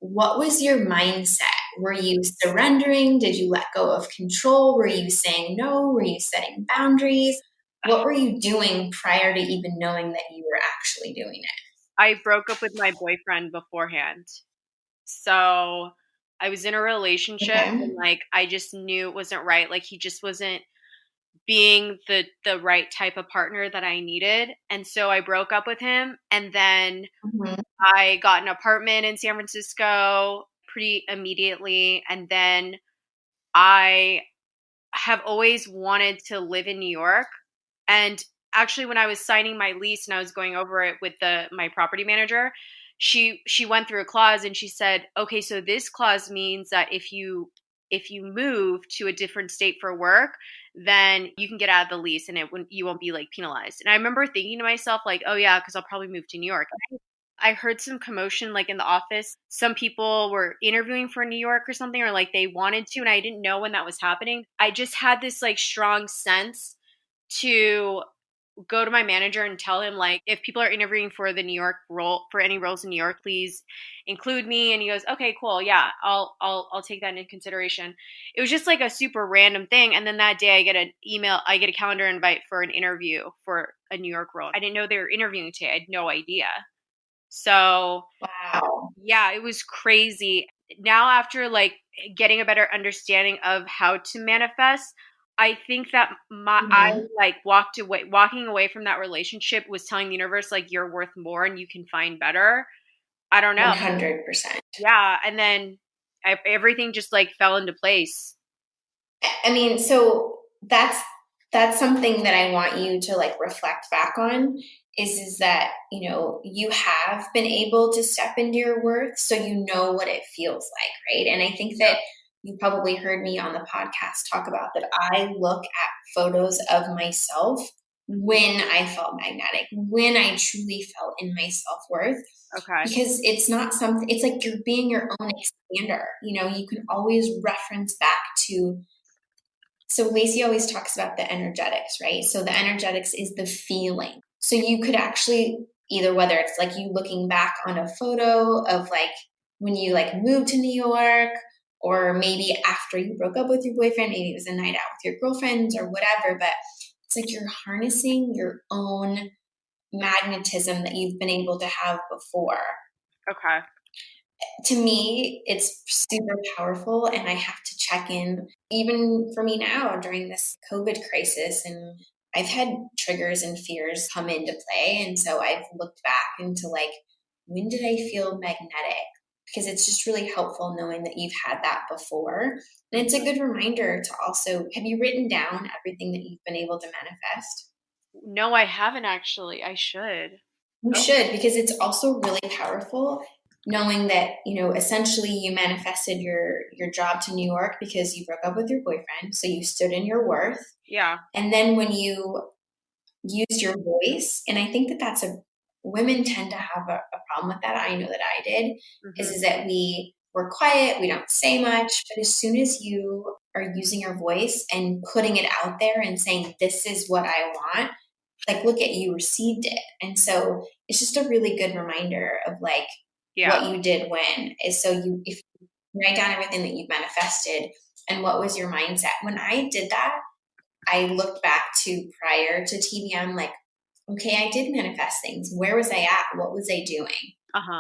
what was your mindset? Were you surrendering? Did you let go of control? Were you saying no? Were you setting boundaries? What were you doing prior to even knowing that you were actually doing it? I broke up with my boyfriend beforehand. So I was in a relationship and like I just knew it wasn't right. Like he just wasn't being the right type of partner that I needed. And so I broke up with him, and then I got an apartment in San Francisco pretty immediately. And then I have always wanted to live in New York. And actually when I was signing my lease and I was going over it with my property manager, she went through a clause and she said, okay, so this clause means that if you move to a different state for work, then you can get out of the lease and you won't be like penalized. And I remember thinking to myself like, oh yeah, because I'll probably move to New York. I heard some commotion like in the office. Some people were interviewing for New York or something, or like they wanted to, and I didn't know when that was happening. I just had this like strong sense to go to my manager and tell him like, if people are interviewing for the New York role, for any roles in New York, please include me. And he goes, okay, cool, yeah, I'll take that into consideration. It was just like a super random thing, and then that day I get a calendar invite for an interview for a New York role. I didn't know they were interviewing today. I had no idea. So Wow. yeah, it was crazy. Now after like getting a better understanding of how to manifest, I think that I like walking away from that relationship was telling the universe like, you're worth more and you can find better. I don't know. 100%. Yeah, and then everything just like fell into place. I mean, so that's something that I want you to like reflect back on is that, you know, you have been able to step into your worth, so you know what it feels like, right? And I think that you probably heard me on the podcast talk about that. I look at photos of myself when I felt magnetic, when I truly felt in my self-worth. Okay. Because it's not something, it's like you're being your own expander. You know, you can always reference back to. So Lacey always talks about the energetics, right? So the energetics is the feeling. So you could actually either, whether it's like you looking back on a photo of like when you like moved to New York, or maybe after you broke up with your boyfriend, maybe it was a night out with your girlfriends or whatever, but it's like you're harnessing your own magnetism that you've been able to have before. Okay. To me, it's super powerful, and I have to check in, even for me now during this COVID crisis, and I've had triggers and fears come into play. And so I've looked back into like, when did I feel magnetic? Because it's just really helpful knowing that you've had that before. And it's a good reminder to also, have you written down everything that you've been able to manifest? No, I haven't actually. I should. You should, because it's also really powerful knowing that, you know, essentially you manifested your job to New York because you broke up with your boyfriend. So you stood in your worth. Yeah. And then when you use your voice, and I think that that's women tend to have a problem with that. I know that I did, is that we're quiet, we don't say much, but as soon as you are using your voice and putting it out there and saying, this is what I want, like, look at you received it. And so it's just a really good reminder of like what you did when is, so if you write down everything that you've manifested and what was your mindset. When I did that, I looked back to prior to TBM, like, okay, I did manifest things. Where was I at? What was I doing?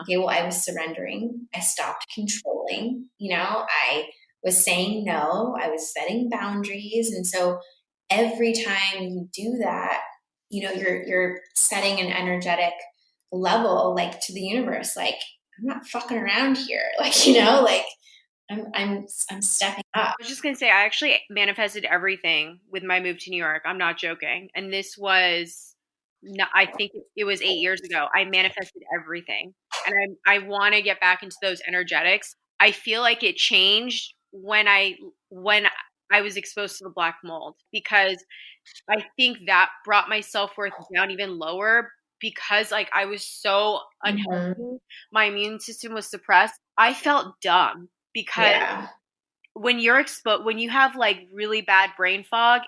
Okay, well, I was surrendering. I stopped controlling. You know, I was saying no. I was setting boundaries. And so every time you do that, you know, you're setting an energetic level, like, to the universe, like, I'm not fucking around here. Like, you know, like, I'm stepping up. I was just going to say, I actually manifested everything with my move to New York. I'm not joking. And this was, I think it was 8 years ago. I manifested everything. And I want to get back into those energetics. I feel like it changed when I was exposed to the black mold, because I think that brought my self-worth down even lower, because like I was so unhealthy. My immune system was suppressed. I felt dumb because when you're when you have like really bad brain fog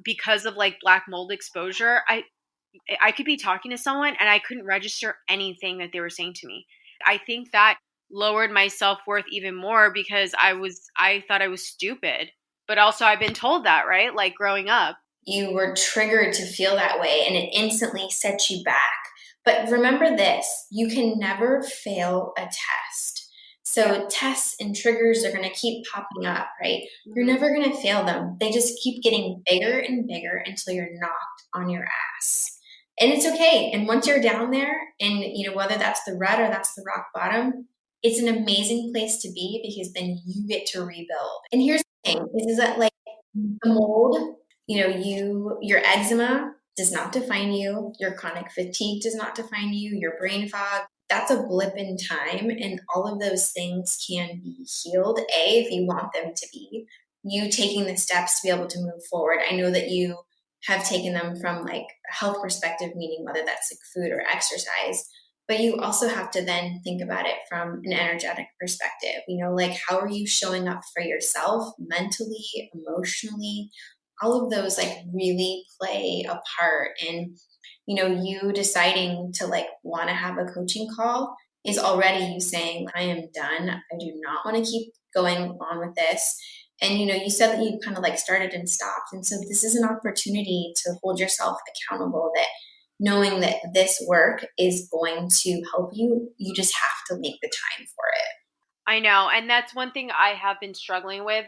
because of like black mold exposure, I could be talking to someone and I couldn't register anything that they were saying to me. I think that lowered my self-worth even more, because I thought I was stupid. But also I've been told that, right? Like growing up. You were triggered to feel that way, and it instantly sets you back. But remember this, you can never fail a test. So tests and triggers are going to keep popping up, right? You're never going to fail them. They just keep getting bigger and bigger until you're knocked on your ass. And it's okay. And once you're down there, and you know, whether that's the rut or that's the rock bottom, it's an amazing place to be, because then you get to rebuild. And here's the thing, is that like the mold, you know, your eczema does not define you. Your chronic fatigue does not define you. Your brain fog that's a blip in time, and all of those things can be healed, if you want them to be. You taking the steps to be able to move forward. I know that you have taken them from like a health perspective, meaning whether that's like food or exercise, but you also have to then think about it from an energetic perspective. Like, how are you showing up for yourself mentally, emotionally? All of those like really play a part in, you deciding to like want to have a coaching call is already you saying, I am done. I do not want to keep going on with this. And, you said that you kind of like started and stopped. And so this is an opportunity to hold yourself accountable, that knowing that this work is going to help you, you just have to make the time for it. I know. And that's one thing I have been struggling with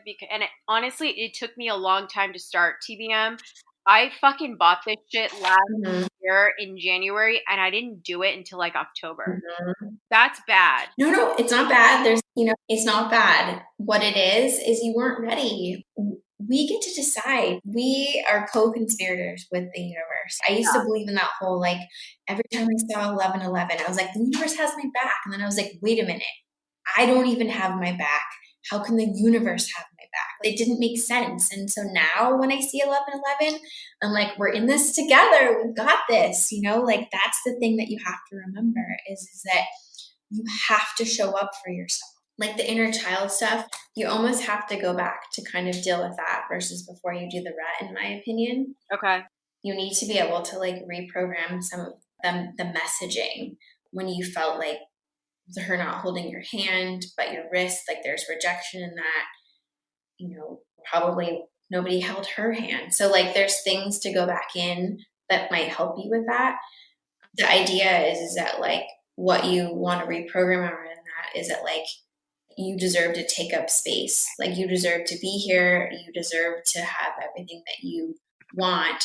honestly, it took me a long time to start TBM. I fucking bought this shit last year in January, and I didn't do it until like October. That's bad. No, it's not bad. It's not bad. What it is you weren't ready. We get to decide. We are co-conspirators with the universe. I used to believe in that whole, like, every time I saw 11:11, I was like, the universe has my back. And then I was like, wait a minute. I don't even have my back. How can the universe have my back? It didn't make sense. And so now when I see 11:11, I'm like, we're in this together. We've got this, like that's the thing that you have to remember is that you have to show up for yourself. Like the inner child stuff, you almost have to go back to kind of deal with that versus before you do the ret, in my opinion. Okay. You need to be able to like reprogram some of them, the messaging when you felt like her not holding your hand, but your wrist, like there's rejection in that, probably nobody held her hand. So like there's things to go back in that might help you with that. The idea is that like what you want to reprogram around that is that like you deserve to take up space. Like you deserve to be here. You deserve to have everything that you want.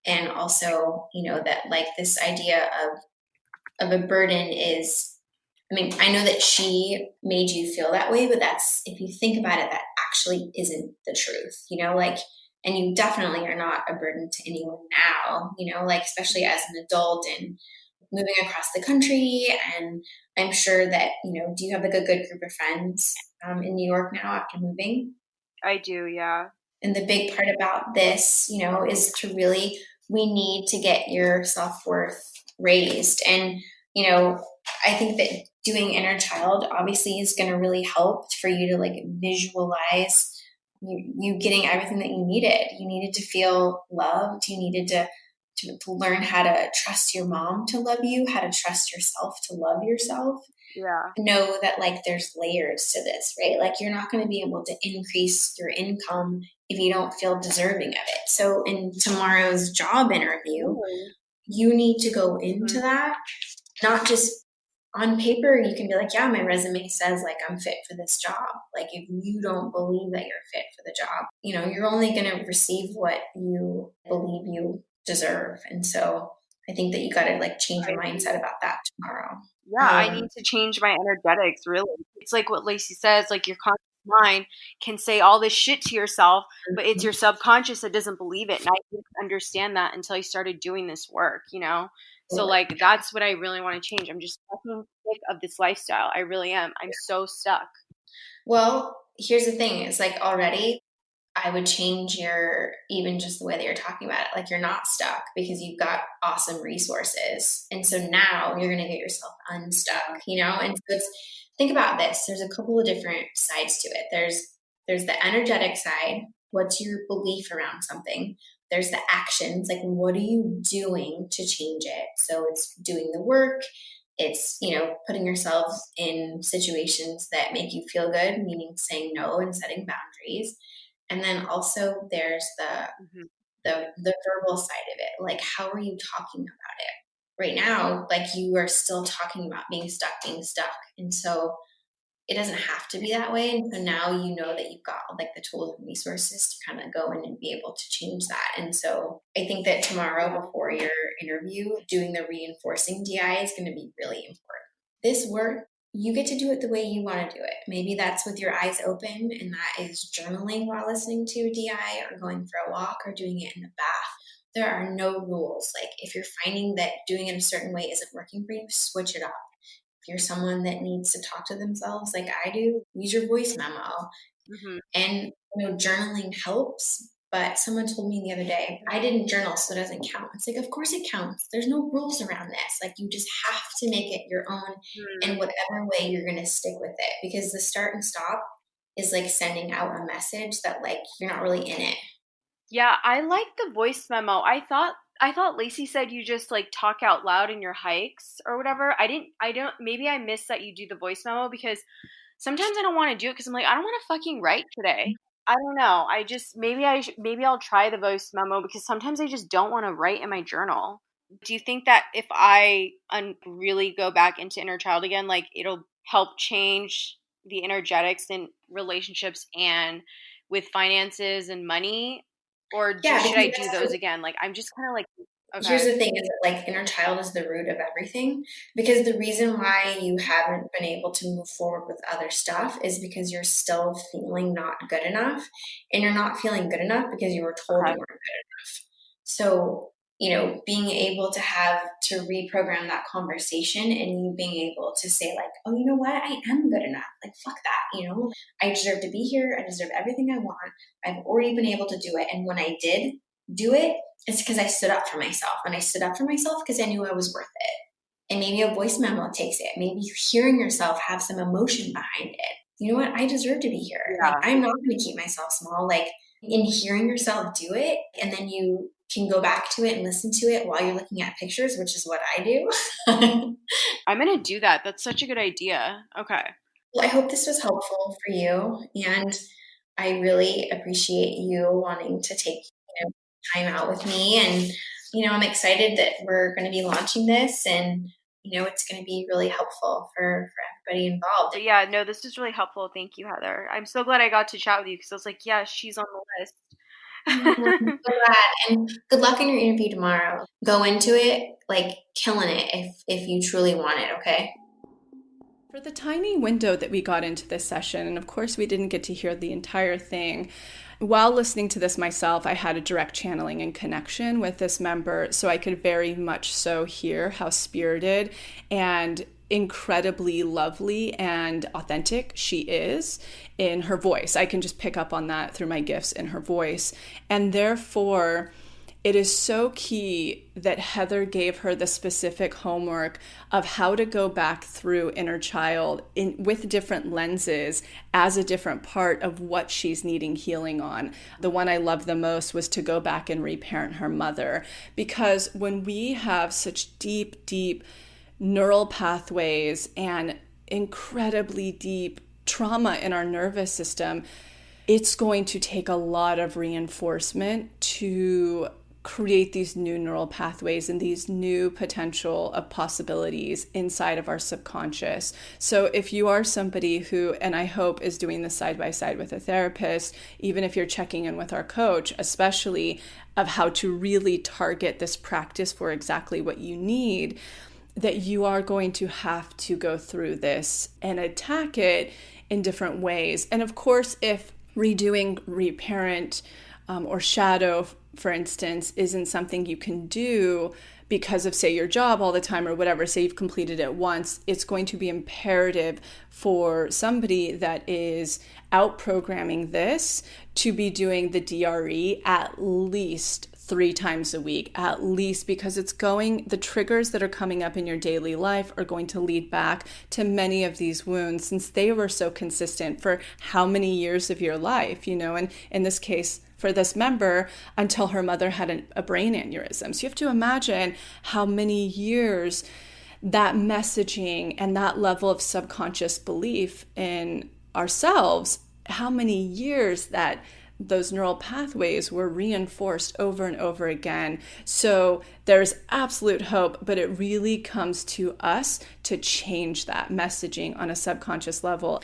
And also, that like this idea of a burden is, I know that she made you feel that way, but that's, if you think about it, that actually isn't the truth, and you definitely are not a burden to anyone now, like, especially as an adult and moving across the country. And I'm sure that, do you have like a good group of friends in New York now after moving? I do, yeah. And the big part about this, is to really, we need to get your self-worth raised. And, I think that doing inner child obviously is going to really help for you to like visualize you getting everything that you needed. You needed to feel loved. You needed to learn how to trust your mom to love you, how to trust yourself to love yourself. Yeah. Know that like there's layers to this, right? Like you're not going to be able to increase your income if you don't feel deserving of it. So in tomorrow's job interview, you need to go into that, not just on paper. You can be like, yeah, my resume says like I'm fit for this job. Like if you don't believe that you're fit for the job, you're only going to receive what you believe you deserve. And so I think that you got to like change your mindset about that tomorrow. Yeah, I need to change my energetics, really. It's like what Lacey says, like your conscious mind can say all this shit to yourself, but it's your subconscious that doesn't believe it. And I didn't understand that until I started doing this work, So like that's what I really want to change. I'm just fucking sick of this lifestyle. I really am. I'm so stuck. Well, here's the thing. It's like already I would change even just the way that you're talking about it. Like you're not stuck because you've got awesome resources. And so now you're going to get yourself unstuck, And so think about this. There's a couple of different sides to it. There's the energetic side. What's your belief around something? There's the actions. Like, what are you doing to change it? So it's doing the work. It's, putting yourself in situations that make you feel good, meaning saying no and setting boundaries. And then also there's the verbal side of it. Like, how are you talking about it? Right now, like you are still talking about being stuck. And so it doesn't have to be that way. And so now you know that you've got like the tools and resources to kind of go in and be able to change that. And so I think that tomorrow before your interview, doing the reinforcing DI is going to be really important. This work, you get to do it the way you want to do it. Maybe that's with your eyes open, and that is journaling while listening to a DI or going for a walk or doing it in the bath. There are no rules. Like if you're finding that doing it a certain way isn't working for you, switch it up. If you're someone that needs to talk to themselves like I do, use your voice memo. And, journaling helps. But someone told me the other day, I didn't journal, so it doesn't count. It's like, of course it counts. There's no rules around this. Like, you just have to make it your own in whatever way you're going to stick with it. Because the start and stop is like sending out a message that like you're not really in it. Yeah, I like the voice memo. I thought Lacey said you just like talk out loud in your hikes or whatever. Maybe I missed that you do the voice memo, because sometimes I don't want to do it because I'm like, I don't want to fucking write today. I don't know. Maybe I'll try the voice memo, because sometimes I just don't want to write in my journal. Do you think that if I really go back into inner child again, like it'll help change the energetics in relationships and with finances and money? Or should I do those again? Like, I'm just kind of like, okay. Here's the thing is that like inner child is the root of everything, because the reason why you haven't been able to move forward with other stuff is because you're still feeling not good enough, and you're not feeling good enough because you were told you weren't good enough. So, being able to reprogram that conversation, and you being able to say like, oh, you know what? I am good enough. Like, fuck that. I deserve to be here. I deserve everything I want. I've already been able to do it. And when I did do it, it's because I stood up for myself. And I stood up for myself because I knew I was worth it. And maybe a voice memo takes it. Maybe hearing yourself have some emotion behind it. You know what? I deserve to be here. Yeah. Like, I'm not going to keep myself small. Like, in hearing yourself do it, and then you can go back to it and listen to it while you're looking at pictures, which is what I do. I'm going to do that. That's such a good idea. Okay. Well, I hope this was helpful for you. And I really appreciate you wanting to take time out with me. And, I'm excited that we're going to be launching this, and, it's going to be really helpful for everybody involved. Yeah, no, this is really helpful. Thank you, Heather. I'm so glad I got to chat with you, because I was like, yeah, she's on the list. I'm so glad. And good luck in your interview tomorrow. Go into it like killing it if you truly want it, okay? For the tiny window that we got into this session, and of course we didn't get to hear the entire thing, while listening to this myself, I had a direct channeling and connection with this member, so I could very much so hear how spirited and incredibly lovely and authentic she is in her voice. I can just pick up on that through my gifts in her voice. And therefore, it is so key that Heather gave her the specific homework of how to go back through inner child with different lenses as a different part of what she's needing healing on. The one I love the most was to go back and reparent her mother, because when we have such deep, deep neural pathways and incredibly deep trauma in our nervous system, it's going to take a lot of reinforcement to create these new neural pathways and these new potential of possibilities inside of our subconscious. So if you are somebody who, and I hope is doing this side by side with a therapist, even if you're checking in with our coach, especially of how to really target this practice for exactly what you need, that you are going to have to go through this and attack it in different ways. And of course, if redoing reparent or shadow, for instance, isn't something you can do because of, say, your job all the time or whatever, say you've completed it once, it's going to be imperative for somebody that is out programming this to be doing the DRE at least 3 times a week, at least, because the triggers that are coming up in your daily life are going to lead back to many of these wounds, since they were so consistent for how many years of your life, and in this case, for this member, until her mother had a brain aneurysm. So you have to imagine how many years that messaging and that level of subconscious belief in ourselves, how many years that those neural pathways were reinforced over and over again. So there's absolute hope, but it really comes to us to change that messaging on a subconscious level.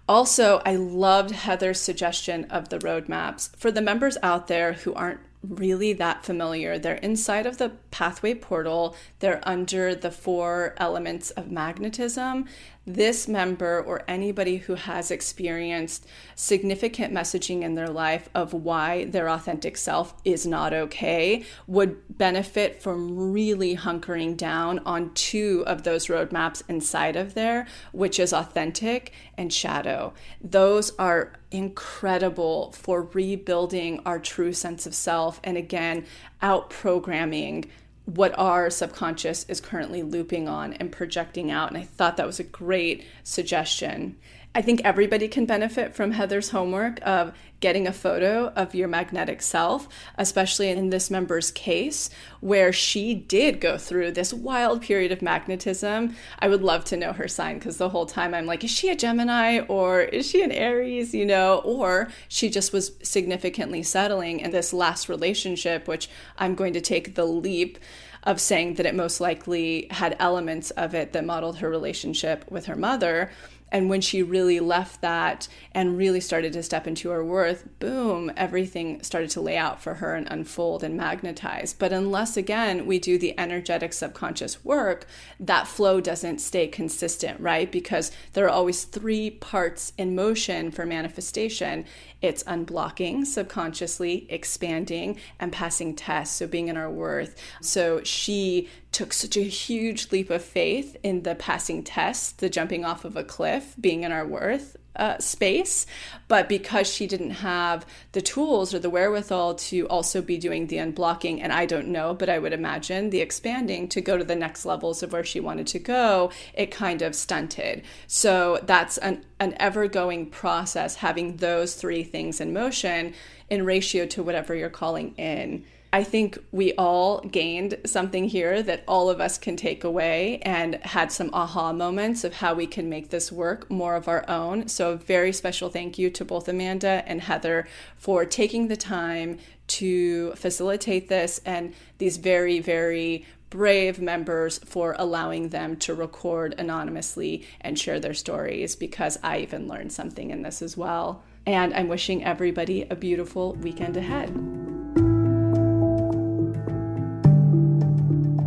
Also, I loved Heather's suggestion of the roadmaps. For the members out there who aren't really that familiar. They're inside of the pathway portal. They're under the 4 elements of magnetism. This member or anybody who has experienced significant messaging in their life of why their authentic self is not okay would benefit from really hunkering down on 2 of those roadmaps inside of there, which is authentic and shadow. Those are incredible for rebuilding our true sense of self and, again, out-programming what our subconscious is currently looping on and projecting out. And I thought that was a great suggestion. I think everybody can benefit from Heather's homework of getting a photo of your magnetic self, especially in this member's case, where she did go through this wild period of magnetism. I would love to know her sign, because the whole time I'm like, is she a Gemini or is she an Aries, or she just was significantly settling in this last relationship, which I'm going to take the leap of saying that it most likely had elements of it that modeled her relationship with her mother. And when she really left that and really started to step into her worth, boom, everything started to lay out for her and unfold and magnetize. But unless, again, we do the energetic subconscious work, that flow doesn't stay consistent, right? Because there are always 3 parts in motion for manifestation. It's unblocking subconsciously, expanding, and passing tests, so being in our worth. So she took such a huge leap of faith in the passing test, the jumping off of a cliff, being in our worth space. But because she didn't have the tools or the wherewithal to also be doing the unblocking, and I don't know, but I would imagine the expanding to go to the next levels of where she wanted to go, it kind of stunted. So that's an ever-going process, having those 3 things in motion in ratio to whatever you're calling in. I think we all gained something here that all of us can take away, and had some aha moments of how we can make this work more of our own. So a very special thank you to both Amanda and Heather for taking the time to facilitate this, and these very, very brave members for allowing them to record anonymously and share their stories, because I even learned something in this as well. And I'm wishing everybody a beautiful weekend ahead.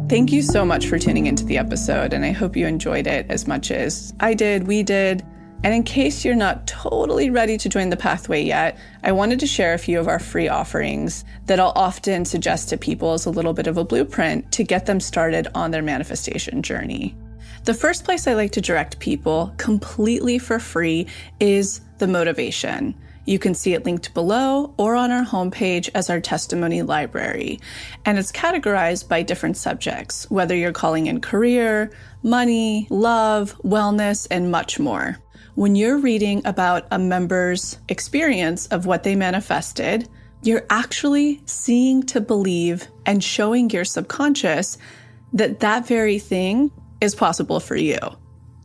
Thank you so much for tuning into the episode, and I hope you enjoyed it as much as I did, we did. And in case you're not totally ready to join the pathway yet, I wanted to share a few of our free offerings that I'll often suggest to people as a little bit of a blueprint to get them started on their manifestation journey. The first place I like to direct people completely for free is the motivation. You can see it linked below or on our homepage as our testimony library. And it's categorized by different subjects, whether you're calling in career, money, love, wellness, and much more. When you're reading about a member's experience of what they manifested, you're actually seeing to believe and showing your subconscious that that very thing is possible for you.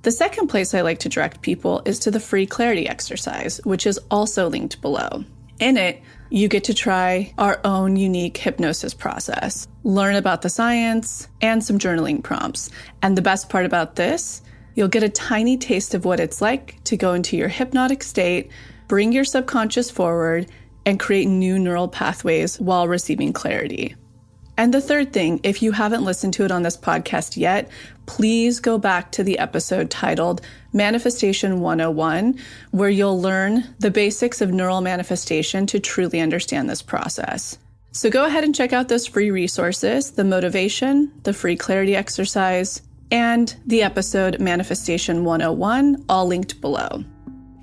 The second place I like to direct people is to the free clarity exercise, which is also linked below. In it, you get to try our own unique hypnosis process, learn about the science, and some journaling prompts. And the best part about this, you'll get a tiny taste of what it's like to go into your hypnotic state, bring your subconscious forward, and create new neural pathways while receiving clarity. And the third thing, if you haven't listened to it on this podcast yet, please go back to the episode titled Manifestation 101, where you'll learn the basics of neural manifestation to truly understand this process. So go ahead and check out those free resources, the motivation, the free clarity exercise, and the episode Manifestation 101, all linked below.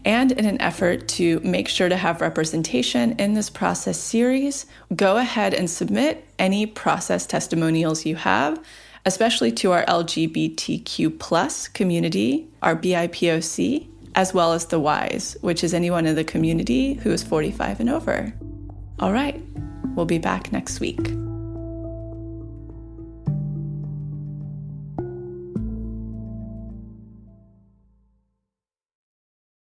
And in an effort to make sure to have representation in this process series, go ahead and submit any process testimonials you have, especially to our LGBTQ+ community, our BIPOC, as well as the Ys, which is anyone in the community who is 45 and over. All right, we'll be back next week.